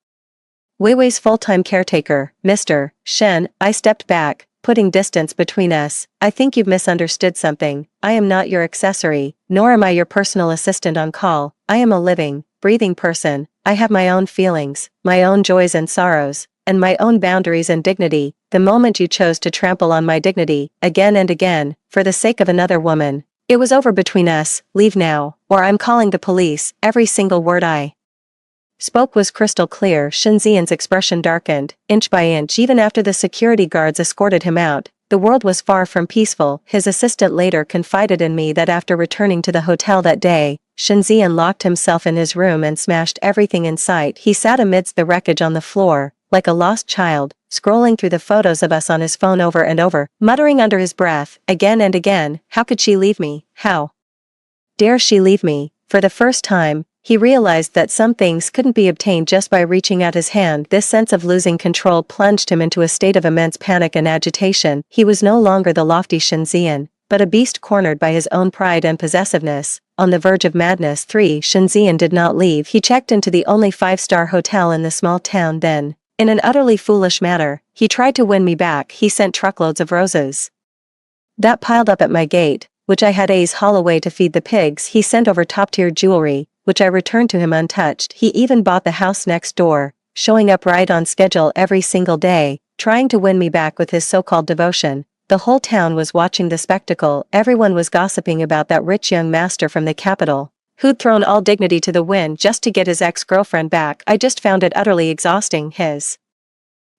Weiwei's full-time caretaker, Mr. Shen. I stepped back, putting distance between us. "I think you've misunderstood something. I am not your accessory, nor am I your personal assistant on call. I am a living, breathing person. I have my own feelings, my own joys and sorrows, and my own boundaries and dignity. The moment you chose to trample on my dignity, again and again, for the sake of another woman, it was over between us. Leave now, or I'm calling the police." Every single word I spoke was crystal clear. Shinzian's expression darkened, inch by inch. Even after the security guards escorted him out, the world was far from peaceful. His assistant later confided in me that after returning to the hotel that day, Shinzian locked himself in his room and smashed everything in sight. He sat amidst the wreckage on the floor, like a lost child, scrolling through the photos of us on his phone over and over, muttering under his breath, again and again, "How could she leave me? How dare she leave me?" For the first time, he realized that some things couldn't be obtained just by reaching out his hand. This sense of losing control plunged him into a state of immense panic and agitation. He was no longer the lofty Shinzian, but a beast cornered by his own pride and possessiveness, on the verge of madness. 3. Shinzian did not leave. He checked into the only 5-star hotel in the small town. Then, in an utterly foolish manner, he tried to win me back. He sent truckloads of roses that piled up at my gate, which I had A's haul away to feed the pigs. He sent over top-tier jewelry, which I returned to him untouched. He even bought the house next door, showing up right on schedule every single day, trying to win me back with his so-called devotion. The whole town was watching the spectacle. Everyone was gossiping about that rich young master from the capital, who'd thrown all dignity to the wind just to get his ex-girlfriend back. I just found it utterly exhausting. His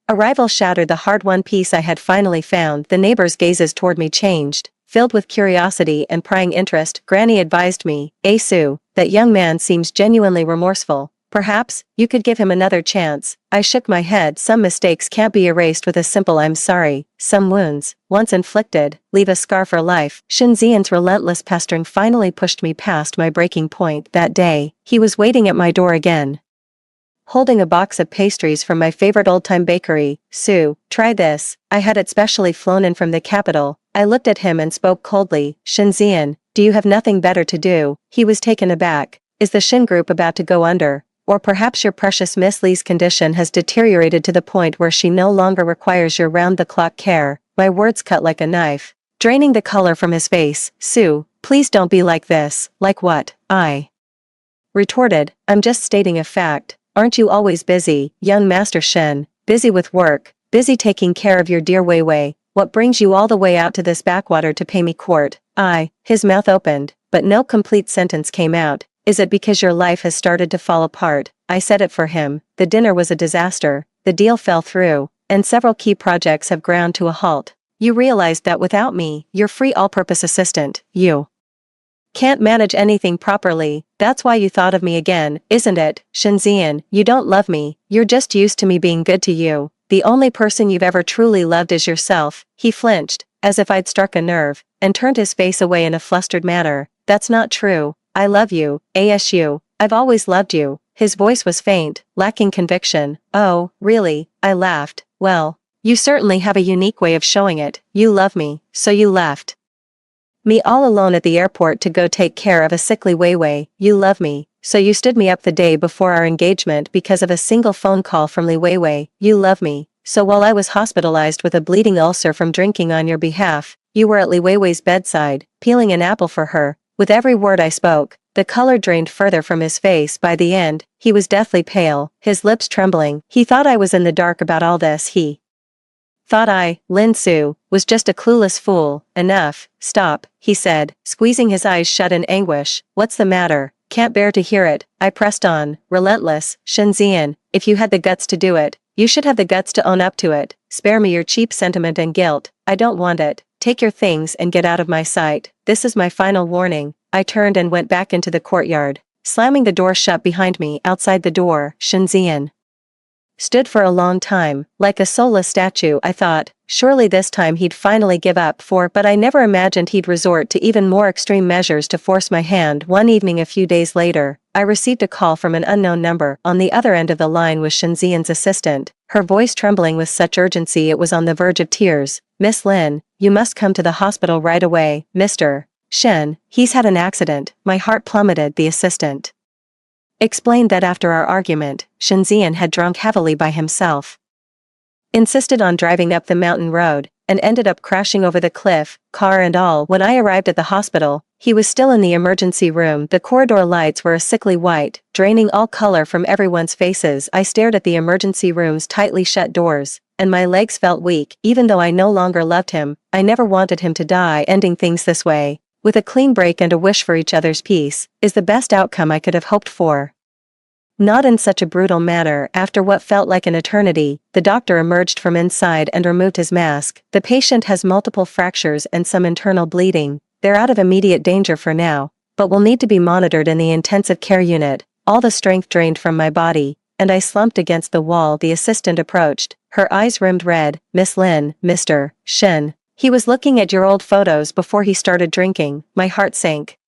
arrival shattered the hard-won peace I had finally found. The neighbors' gazes toward me changed, filled with curiosity and prying interest. Granny advised me, Sue, that young man seems genuinely remorseful. Perhaps, you could give him another chance." I shook my head. Some mistakes can't be erased with a simple "I'm sorry." Some wounds, once inflicted, leave a scar for life. Shinzian's relentless pestering finally pushed me past my breaking point. That day, he was waiting at my door again, holding a box of pastries from my favorite old-time bakery. "Sue, try this. I had it specially flown in from the capital." I looked at him and spoke coldly. "Shinzian, do you have nothing better to do?" He was taken aback. "Is the Shin Group about to go under? Or perhaps your precious Miss Lee's condition has deteriorated to the point where she no longer requires your round-the-clock care?" My words cut like a knife, draining the color from his face. "Sue, please don't be like this." "Like what?" I retorted. "I'm just stating a fact. Aren't you always busy, young Master Shen? Busy with work, busy taking care of your dear Weiwei? What brings you all the way out to this backwater to pay me court?" His mouth opened, but no complete sentence came out. "Is it because your life has started to fall apart?" I said it for him. The dinner was a disaster, the deal fell through, and several key projects have ground to a halt. You realized that without me, your free all-purpose assistant, you can't manage anything properly. That's why you thought of me again, isn't it? Shinzian, you don't love me, you're just used to me being good to you. The only person you've ever truly loved is yourself." He flinched, as if I'd struck a nerve, and turned his face away in a flustered manner. "That's not true. I love you, ASU. I've always loved you. His voice was faint, lacking conviction. Oh, really? I laughed. Well, you certainly have a unique way of showing it. You love me, so you left me all alone at the airport to go take care of a sickly Weiwei. You love me, so you stood me up the day before our engagement because of a single phone call from Li Weiwei. You love me, so while I was hospitalized with a bleeding ulcer from drinking on your behalf, you were at Li Weiwei's bedside, peeling an apple for her. With every word I spoke, the color drained further from his face. By the end, he was deathly pale, his lips trembling. He thought I was in the dark about all this. He thought I, Lin Su, was just a clueless fool. Enough, stop, he said, squeezing his eyes shut in anguish. What's the matter? Can't bear to hear it. I pressed on, relentless. Shenzian, if you had the guts to do it, you should have the guts to own up to it. Spare me your cheap sentiment and guilt. I don't want it. Take your things and get out of my sight. This is my final warning. I turned and went back into the courtyard, slamming the door shut behind me. Outside the door, Shenzian stood for a long time, like a soulless statue. I thought, surely this time he'd finally give up, but I never imagined he'd resort to even more extreme measures to force my hand. One evening a few days later, I received a call from an unknown number. On the other end of the line was Shenzian's assistant, her voice trembling with such urgency it was on the verge of tears. Miss Lin, you must come to the hospital right away. Mr. Shen, he's had an accident. My heart plummeted. The assistant explained that after our argument, Shenzian had drunk heavily by himself, insisted on driving up the mountain road, and ended up crashing over the cliff, car and all. When I arrived at the hospital, he was still in the emergency room. The corridor lights were a sickly white, draining all color from everyone's faces. I stared at the emergency room's tightly shut doors, and my legs felt weak. Even though I no longer loved him, I never wanted him to die. Ending things this way, with a clean break and a wish for each other's peace, is the best outcome I could have hoped for. Not in such a brutal manner. After what felt like an eternity, the doctor emerged from inside and removed his mask. The patient has multiple fractures and some internal bleeding. They're out of immediate danger for now, but will need to be monitored in the intensive care unit. All the strength drained from my body, and I slumped against the wall. The assistant approached, her eyes rimmed red. Miss Lin, Mr. Shen. He was looking at your old photos before he started drinking. My heart sank.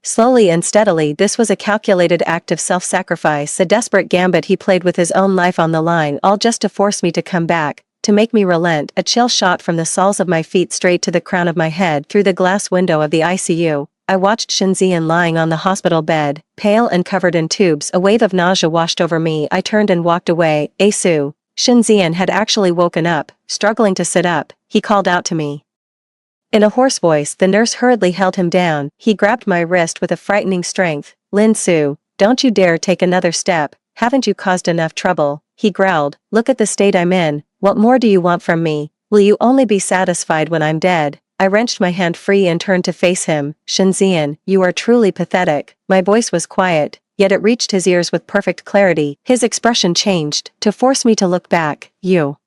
Slowly and steadily. This was a calculated act of self-sacrifice, a desperate gambit he played with his own life on the line, all just to force me to come back, to make me relent. A chill shot from the soles of my feet straight to the crown of my head. Through the glass window of the ICU, I watched Shenzian lying on the hospital bed, pale and covered in tubes. A wave of nausea washed over me. I turned and walked away. Asu. Shenzian had actually woken up, struggling to sit up. He called out to me in a hoarse voice. The nurse hurriedly held him down. He grabbed my wrist with a frightening strength. Lin Su, don't you dare take another step. Haven't you caused enough trouble? He growled. Look at the state I'm in. What more do you want from me? Will you only be satisfied when I'm dead? I wrenched my hand free and turned to face him. Shenzian, you are truly pathetic. My voice was quiet, yet it reached his ears with perfect clarity. His expression changed, to force me to look back. You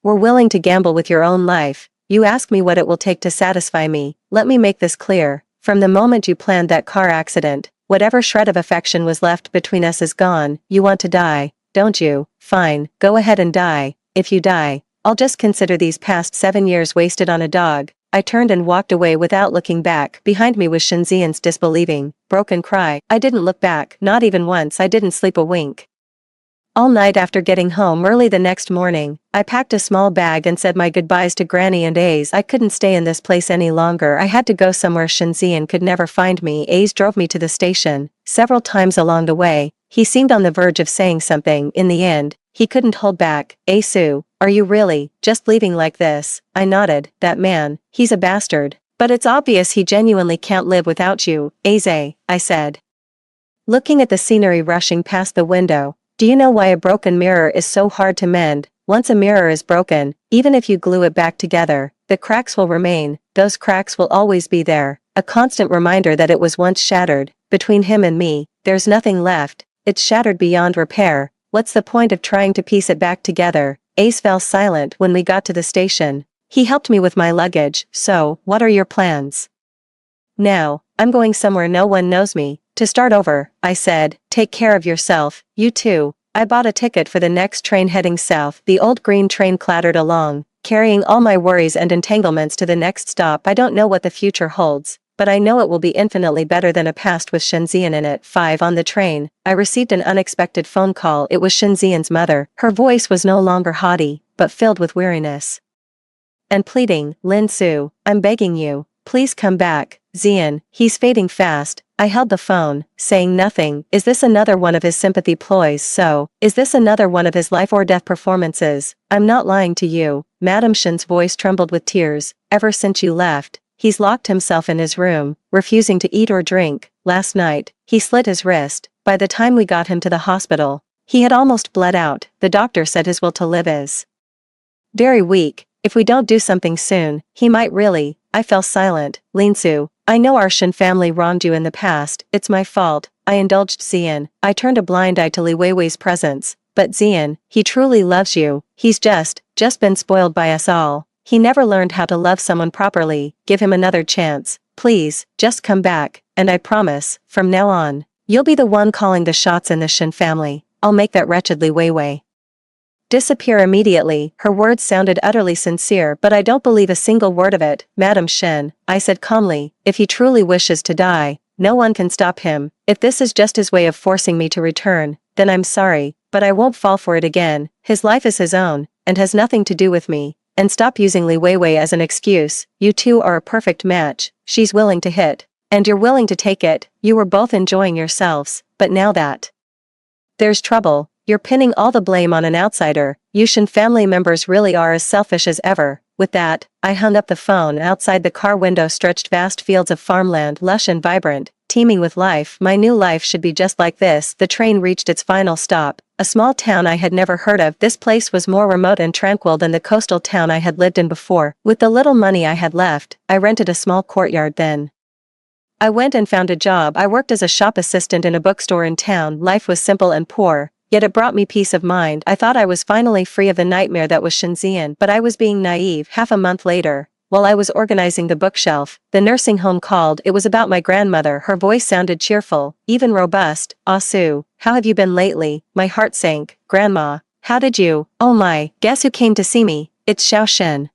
were willing to gamble with your own life. You ask me what it will take to satisfy me. Let me make this clear. From the moment you planned that car accident, whatever shred of affection was left between us is gone. You want to die, don't you? Fine, go ahead and die. If you die, I'll just consider these past 7 years wasted on a dog. I turned and walked away without looking back. Behind me was Shenzian's disbelieving, broken cry. I didn't look back, not even once. I didn't sleep a wink all night. After getting home early the next morning, I packed a small bag and said my goodbyes to Granny and Ace. I couldn't stay in this place any longer. I had to go somewhere Shenzian could never find me. Ace drove me to the station. Several times along the way, he seemed on the verge of saying something. In the end, he couldn't hold back. Asu, are you really just leaving like this? I nodded. That man, he's a bastard. But it's obvious he genuinely can't live without you, Aze, I said, looking at the scenery rushing past the window. Do you know why a broken mirror is so hard to mend? Once a mirror is broken, even if you glue it back together, the cracks will remain. Those cracks will always be there, a constant reminder that it was once shattered. Between him and me, there's nothing left. It's shattered beyond repair. What's the point of trying to piece it back together? Ace fell silent when we got to the station. He helped me with my luggage. So, what are your plans? Now, I'm going somewhere no one knows me. To start over, I said. Take care of yourself, you too. I bought a ticket for the next train heading south. The old green train clattered along, carrying all my worries and entanglements to the next stop. I don't know what the future holds, but but I know it will be infinitely better than a past with Shenzian in it. 5 On the train, I received an unexpected phone call. It was Shenzian's mother. Her voice was no longer haughty, but filled with weariness and pleading. Lin Su, I'm begging you, please come back. Zian, he's fading fast. I held the phone, saying nothing. Is this another one of his sympathy ploys? Is this another one of his life or death performances? I'm not lying to you. Madam Shen's voice trembled with tears. Ever since you left, he's locked himself in his room, refusing to eat or drink. Last night, he slit his wrist. By the time we got him to the hospital, he had almost bled out. The doctor said his will to live is very weak. If we don't do something soon, he might really. I fell silent. Linsu, I know our Shen family wronged you in the past. It's my fault. I indulged Zian. I turned a blind eye to Li Weiwei's presence. But Zian, he truly loves you. He's just been spoiled by us all. He never learned how to love someone properly. Give him another chance. Please, just come back. And I promise, from now on, you'll be the one calling the shots in the Shen family. I'll make that wretched Li Weiwei disappear immediately. Her words sounded utterly sincere, but I don't believe a single word of it. Madam Shen, I said calmly, if he truly wishes to die, no one can stop him. If this is just his way of forcing me to return, then I'm sorry, but I won't fall for it again. His life is his own, and has nothing to do with me. And stop using Li Weiwei as an excuse. You two are a perfect match. She's willing to hit, and you're willing to take it. You were both enjoying yourselves, but now that there's trouble, you're pinning all the blame on an outsider. You Shen family members really are as selfish as ever. With that, I hung up the phone. Outside the car window stretched vast fields of farmland, lush and vibrant, teeming with life. My new life should be just like this. The train reached its final stop, a small town I had never heard of. This place was more remote and tranquil than the coastal town I had lived in before. With the little money I had left, I rented a small courtyard. Then I went and found a job. I worked as a shop assistant in a bookstore in town. Life was simple and poor, yet it brought me peace of mind. I thought I was finally free of the nightmare that was Shenzian, but I was being naive. Half a month later, while I was organizing the bookshelf, the nursing home called. It was about my grandmother. Her voice sounded cheerful, even robust. Ah Su, how have you been lately? My heart sank. Grandma, how did you? Oh my, guess who came to see me? It's Xiao Shen.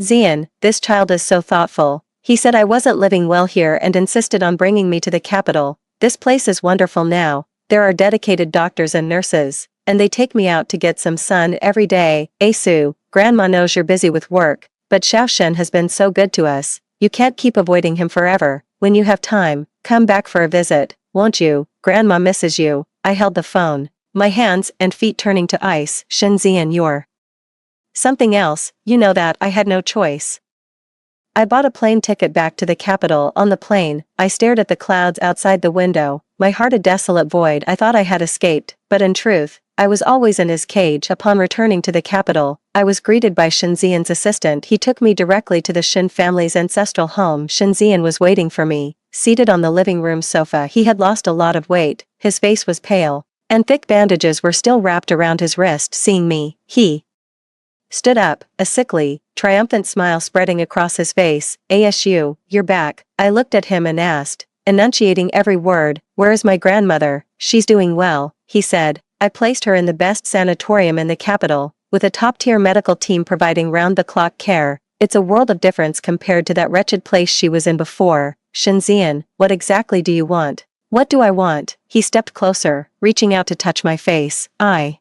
Zian, this child is so thoughtful. He said I wasn't living well here and insisted on bringing me to the capital. This place is wonderful now. There are dedicated doctors and nurses, and they take me out to get some sun every day. Su, Grandma knows you're busy with work, but Xiao Shen has been so good to us. You can't keep avoiding him forever. When you have time, come back for a visit, won't you? Grandma misses you. I held the phone, my hands and feet turning to ice. Shenzian, you're something else, you know that. I had no choice. I bought a plane ticket back to the capital. On the plane, I stared at the clouds outside the window, my heart a desolate void. I thought I had escaped, but in truth, I was always in his cage. Upon returning to the capital, I was greeted by Shenzian's assistant. He took me directly to the Shen family's ancestral home. Shenzian was waiting for me, seated on the living room sofa. He had lost a lot of weight, his face was pale, and thick bandages were still wrapped around his wrist. Seeing me, he stood up, a sickly, triumphant smile spreading across his face. Asu, you're back. I looked at him and asked, enunciating every word, where is my grandmother? She's doing well, he said. I placed her in the best sanatorium in the capital, with a top-tier medical team providing round-the-clock care. It's a world of difference compared to that wretched place she was in before. Shenzian, what exactly do you want? What do I want? He stepped closer, reaching out to touch my face. I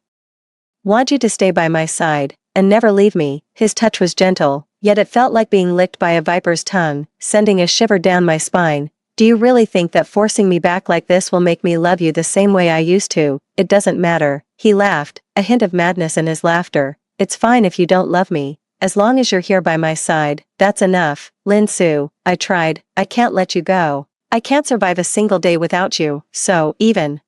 want you to stay by my side, and never leave me. His touch was gentle, yet it felt like being licked by a viper's tongue, sending a shiver down my spine. Do you really think that forcing me back like this will make me love you the same way I used to? It doesn't matter. He laughed, a hint of madness in his laughter. It's fine if you don't love me. As long as you're here by my side, that's enough. Lin Su, I tried. I can't let you go. I can't survive a single day without you, so, even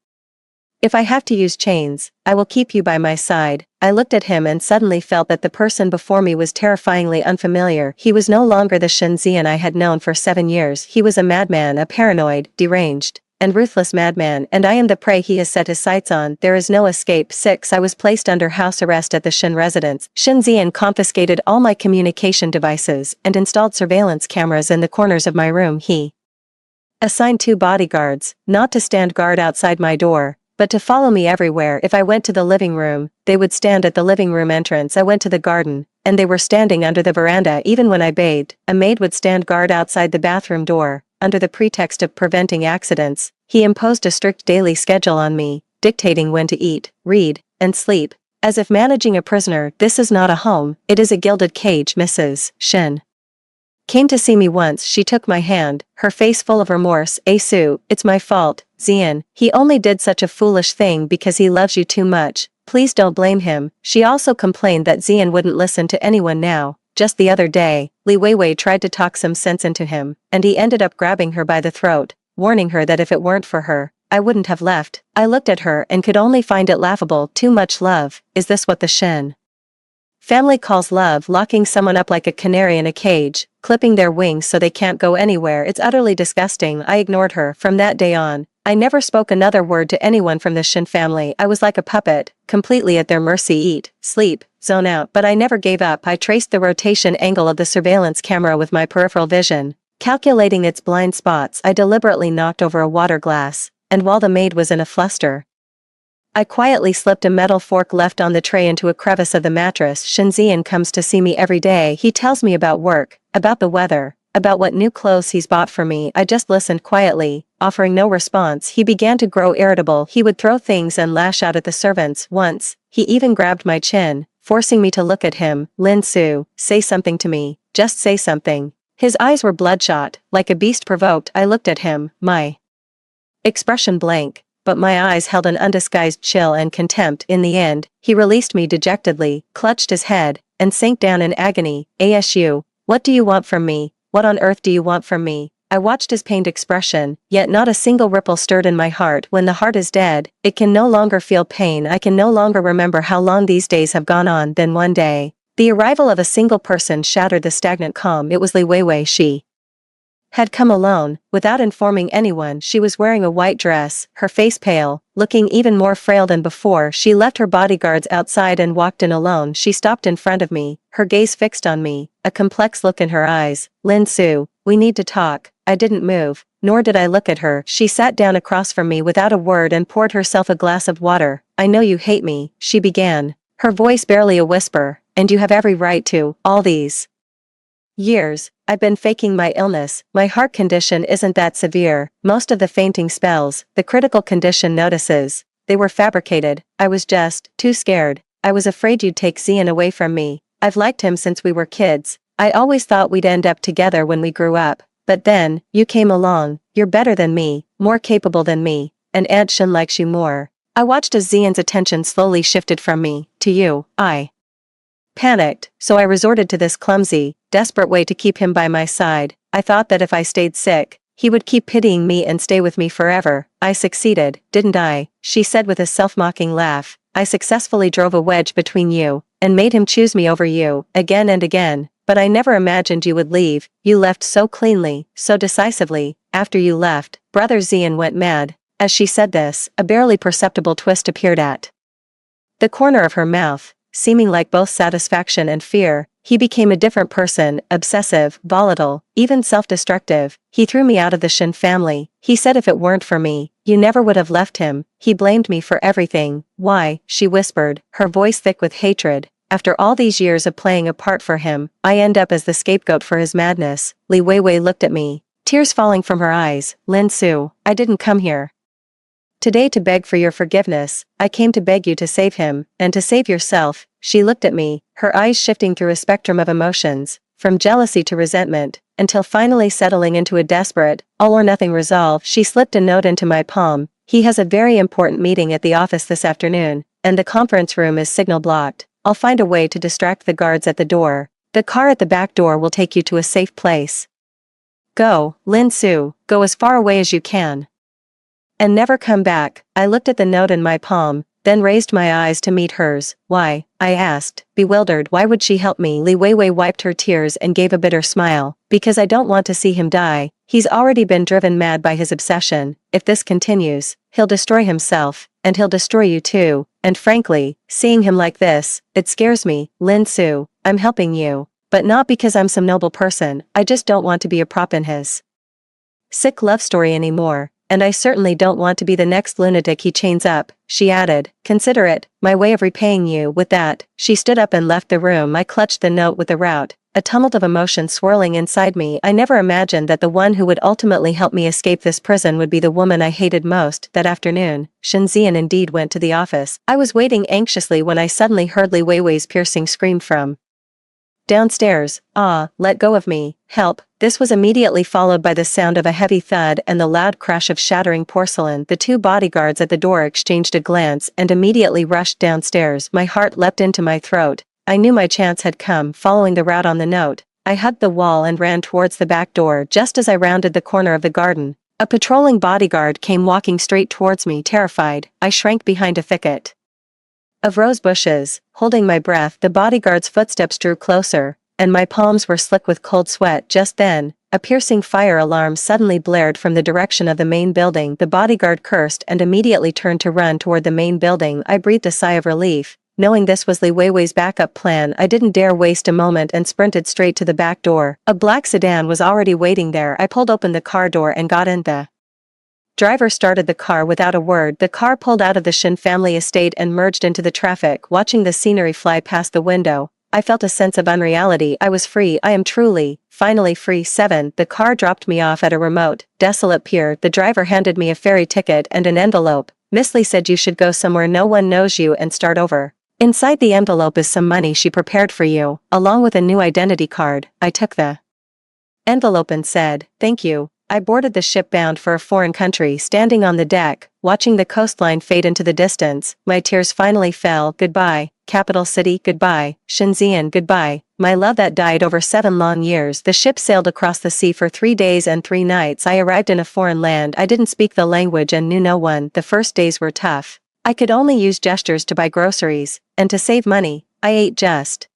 if I have to use chains, I will keep you by my side. I looked at him and suddenly felt that the person before me was terrifyingly unfamiliar. He was no longer the Shenzian I had known for 7 years. He was a madman, a paranoid, deranged, and ruthless madman, and I am the prey he has set his sights on. There is no escape. 6. I was placed under house arrest at the Shen residence. Shenzian confiscated all my communication devices and installed surveillance cameras in the corners of my room. He assigned 2 bodyguards, not to stand guard outside my door, but to follow me everywhere. If I went to the living room, they would stand at the living room entrance. I went to the garden, and they were standing under the veranda. Even when I bathed, a maid would stand guard outside the bathroom door. under the pretext of preventing accidents. He imposed a strict daily schedule on me, dictating when to eat, read, and sleep. As if managing a prisoner. This is not a home, it is a gilded cage. Mrs. Shin came to see me once. She took my hand, her face full of remorse. Sue, it's my fault, Zian. He only did such a foolish thing because he loves you too much. Please don't blame him. She also complained that Zian wouldn't listen to anyone now. Just the other day, Li Weiwei tried to talk some sense into him, and he ended up grabbing her by the throat, warning her that if it weren't for her, I wouldn't have left. I looked at her and could only find it laughable. Too much love. Is this what the Shen family calls love? Locking someone up like a canary in a cage, clipping their wings so they can't go anywhere. It's utterly disgusting. I ignored her. From that day on, I never spoke another word to anyone from the Shin family. I was like a puppet, completely at their mercy. Eat, sleep, zone out. But I never gave up. I traced the rotation angle of the surveillance camera with my peripheral vision, calculating its blind spots. I deliberately knocked over a water glass, and while the maid was in a fluster, I quietly slipped a metal fork left on the tray into a crevice of the mattress. Shinzian comes to see me every day. He tells me about work, about the weather, about what new clothes he's bought for me. I just listened quietly, offering no response. He began to grow irritable. He would throw things and lash out at the servants. Once, he even grabbed my chin, forcing me to look at him. Lin Su, say something to me. Just say something. His eyes were bloodshot, like a beast provoked. I looked at him, my expression blank, but my eyes held an undisguised chill and contempt. In the end, he released me dejectedly, clutched his head, and sank down in agony. Asu, what do you want from me? What on earth do you want from me? I watched his pained expression, yet not a single ripple stirred in my heart. When the heart is dead, it can no longer feel pain. I can no longer remember how long these days have gone on. Then one day, the arrival of a single person shattered the stagnant calm. It was Li Weiwei. She had come alone, without informing anyone. She was wearing a white dress, her face pale, looking even more frail than before. She left her bodyguards outside and walked in alone. She stopped in front of me, her gaze fixed on me, a complex look in her eyes. Lin Su, we need to talk. I didn't move, nor did I look at her. She sat down across from me without a word and poured herself a glass of water. I know you hate me, she began, her voice barely a whisper, and you have every right to. All these years, I've been faking my illness. My heart condition isn't that severe. Most of the fainting spells, the critical condition notices, they were fabricated. I was just too scared. I was afraid you'd take Zian away from me. I've liked him since we were kids. I always thought we'd end up together when we grew up. But then, you came along. You're better than me, more capable than me, and Aunt Shin likes you more. I watched as Zian's attention slowly shifted from me to you. I panicked, so I resorted to this clumsy, desperate way to keep him by my side. I thought that if I stayed sick, he would keep pitying me and stay with me forever. I succeeded, didn't I? She said with a self-mocking laugh. I successfully drove a wedge between you, and made him choose me over you, again and again. But I never imagined you would leave. You left so cleanly, so decisively. After you left, Brother Zian went mad. As she said this, a barely perceptible twist appeared at the corner of her mouth, seeming like both satisfaction and fear. He became a different person, obsessive, volatile, even self-destructive. He threw me out of the Shin family. He said if it weren't for me, you never would have left him. He blamed me for everything. Why? She whispered, her voice thick with hatred. After all these years of playing a part for him, I end up as the scapegoat for his madness. Li Weiwei looked at me, tears falling from her eyes. Lin Su, I didn't come here today to beg for your forgiveness. I came to beg you to save him, and to save yourself. She looked at me, her eyes shifting through a spectrum of emotions, from jealousy to resentment, until finally settling into a desperate, all-or-nothing resolve. She slipped a note into my palm. He has a very important meeting at the office this afternoon, and the conference room is signal-blocked. I'll find a way to distract the guards at the door. The car at the back door will take you to a safe place. Go, Lin Su, go as far away as you can. And never come back. I looked at the note in my palm, then raised my eyes to meet hers. Why? I asked, bewildered. Why would she help me? Li Weiwei wiped her tears and gave a bitter smile. Because I don't want to see him die. He's already been driven mad by his obsession. If this continues, he'll destroy himself, and he'll destroy you too. And frankly, seeing him like this, it scares me. Lin Su, I'm helping you. But not because I'm some noble person. I just don't want to be a prop in his sick love story anymore. and I certainly don't want to be the next lunatic he chains up," she added. "Consider it my way of repaying you." With that, she stood up and left the room. I clutched the note with a rout, a tumult of emotion swirling inside me. I never imagined that the one who would ultimately help me escape this prison would be the woman I hated most. That afternoon, Shenzian indeed went to the office. I was waiting anxiously when I suddenly heard Li Weiwei's piercing scream from downstairs. "Ah, let go of me, help." This was immediately followed by the sound of a heavy thud and the loud crash of shattering porcelain. The two bodyguards at the door exchanged a glance and immediately rushed downstairs. My heart leapt into my throat. I knew my chance had come. Following the route on the note, I hugged the wall and ran towards the back door. Just as I rounded the corner of the garden, a patrolling bodyguard came walking straight towards me. Terrified, I shrank behind a thicket of rose bushes. Holding my breath, the bodyguard's footsteps drew closer, and my palms were slick with cold sweat. Just then, a piercing fire alarm suddenly blared from the direction of the main building. The bodyguard cursed and immediately turned to run toward the main building. I breathed a sigh of relief. Knowing this was Li Weiwei's backup plan, I didn't dare waste a moment and sprinted straight to the back door. A black sedan was already waiting there. I pulled open the car door and got in. The driver started the car without a word. The car pulled out of the Shen family estate and merged into the traffic. Watching the scenery fly past the window, I felt a sense of unreality. I was free. I am truly, finally free. 7. The car dropped me off at a remote, desolate pier. The driver handed me a ferry ticket and an envelope. "Miss Lee said you should go somewhere no one knows you and start over. Inside the envelope is some money she prepared for you, along with a new identity card." I took the envelope and said, "Thank you." I boarded the ship bound for a foreign country. Standing on the deck, watching the coastline fade into the distance, my tears finally fell. Goodbye, capital city. Goodbye, Shenzian. Goodbye, my love that died over 7 long years. The ship sailed across the sea for 3 days and 3 nights. I arrived in a foreign land. I didn't speak the language and knew no one. The first days were tough. I could only use gestures to buy groceries, and to save money, I ate just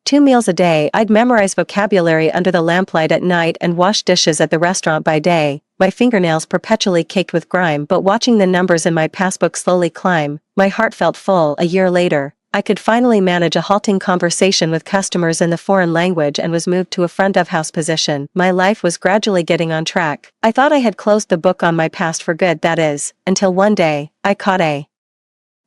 2 meals a day. I'd memorize vocabulary under the lamplight at night and wash dishes at the restaurant by day, my fingernails perpetually caked with grime. But watching the numbers in my passbook slowly climb, my heart felt full. A year later, I could finally manage a halting conversation with customers in the foreign language and was moved to a front-of-house position. My life was gradually getting on track. I thought I had closed the book on my past for good, that is, until one day, I caught a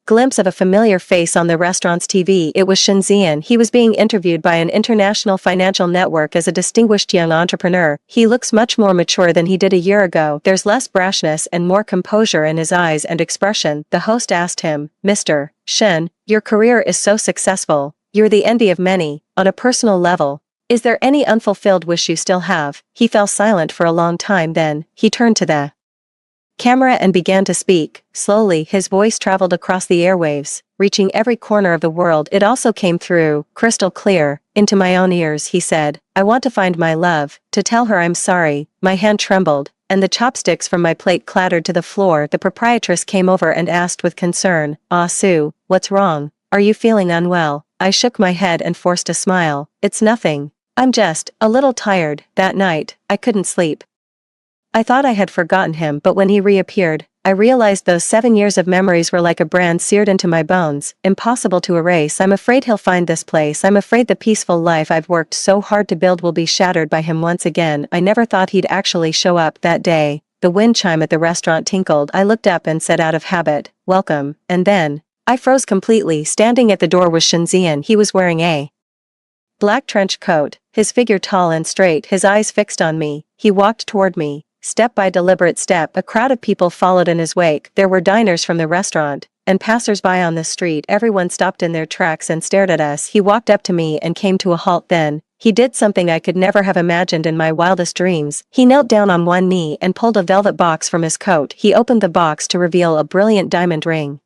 glimpse of a familiar face on the restaurant's TV. It was Shenzian. He was being interviewed by an international financial network as a distinguished young entrepreneur. "He looks much more mature than he did a year ago. There's less brashness and more composure in his eyes and expression." The host asked him, "Mr. Shen, your career is so successful. You're the envy of many. On a personal level, is there any unfulfilled wish you still have?" He fell silent for a long time. Then, he turned to the camera and began to speak. Slowly, his voice traveled across the airwaves, reaching every corner of the world. It also came through, crystal clear, into my own ears. He said, "I want to find my love, to tell her I'm sorry." My hand trembled, and the chopsticks from my plate clattered to the floor. The proprietress came over and asked with concern, "Ah, Sue, what's wrong? Are you feeling unwell?" I shook my head and forced a smile. "It's nothing. I'm just a little tired." That night, I couldn't sleep. I thought I had forgotten him, but when he reappeared, I realized those 7 years of memories were like a brand seared into my bones, impossible to erase. "I'm afraid he'll find this place. I'm afraid the peaceful life I've worked so hard to build will be shattered by him once again." I never thought he'd actually show up. That day, the wind chime at the restaurant tinkled. I looked up and said out of habit, "Welcome," and then, I froze completely. Standing at the door was Shenzian. He was wearing a black trench coat, his figure tall and straight, his eyes fixed on me. He walked toward me, step by deliberate step. A crowd of people followed in his wake. There were diners from the restaurant, and passers-by on the street. Everyone stopped in their tracks and stared at us. He walked up to me and came to a halt. Then, he did something I could never have imagined in my wildest dreams. He knelt down on one knee and pulled a velvet box from his coat. He opened the box to reveal a brilliant diamond ring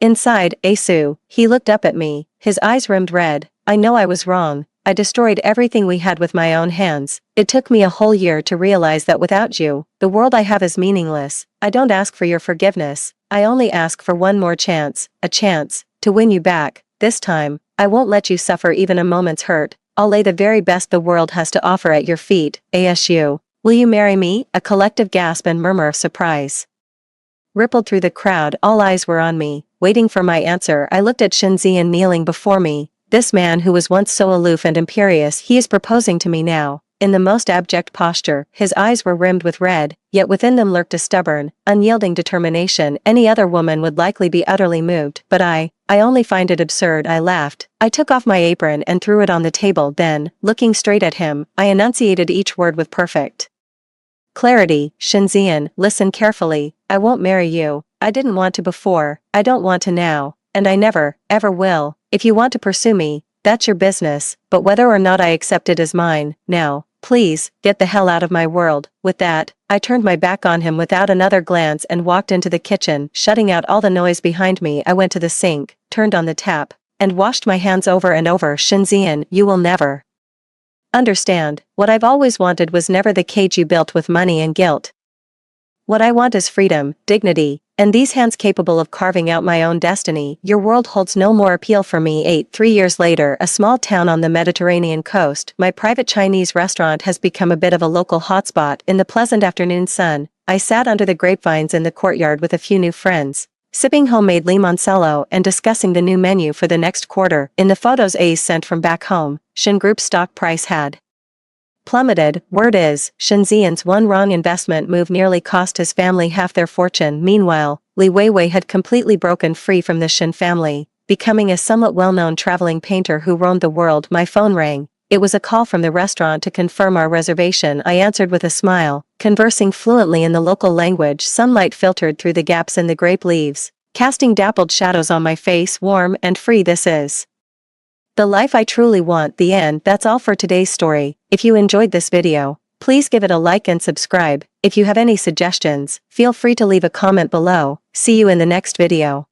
inside. "Asu." He looked up at me, his eyes rimmed red. "I know I was wrong. I destroyed everything we had with my own hands. It took me a whole year to realize that without you, the world I have is meaningless. I don't ask for your forgiveness. I only ask for one more chance, a chance to win you back. This time, I won't let you suffer even a moment's hurt. I'll lay the very best the world has to offer at your feet. Asu. Will you marry me?" A collective gasp and murmur of surprise rippled through the crowd. All eyes were on me, waiting for my answer. I looked at Shenzian kneeling before me. This man who was once so aloof and imperious, he is proposing to me now. in the most abject posture. His eyes were rimmed with red, yet within them lurked a stubborn, unyielding determination. Any other woman would likely be utterly moved, but I only find it absurd. I laughed. I took off my apron and threw it on the table. Then, looking straight at him, I enunciated each word with perfect clarity. Shinzian, listen carefully. I won't marry you. I didn't want to before, I don't want to now, and I never, ever will. If you want to pursue me, that's your business, but whether or not I accept it is mine. Now, please, get the hell out of my world. With that, I turned my back on him without another glance and walked into the kitchen, shutting out all the noise behind me. I went to the sink, turned on the tap, and washed my hands over and over. Shinzian, you will never understand. What I've always wanted was never the cage you built with money and guilt. What I want is freedom, dignity, and these hands capable of carving out my own destiny. Your world holds no more appeal for me. 3 years later, a small town on the Mediterranean coast, my private Chinese restaurant has become a bit of a local hotspot. In the pleasant afternoon sun, I sat under the grapevines in the courtyard with a few new friends, sipping homemade limoncello and discussing the new menu for the next quarter. In the photos A's sent from back home, Shin Group's stock price had plummeted. Word is, Shinzian's one wrong investment move nearly cost his family half their fortune. Meanwhile, Li Weiwei had completely broken free from the Shin family, becoming a somewhat well-known traveling painter who roamed the world. My phone rang. It was a call from the restaurant to confirm our reservation. I answered with a smile, conversing fluently in the local language. Sunlight filtered through the gaps in the grape leaves, casting dappled shadows on my face. Warm and free, this is the life I truly want. The end. That's all for today's story. If you enjoyed this video, please give it a like and subscribe. If you have any suggestions, feel free to leave a comment below. See you in the next video.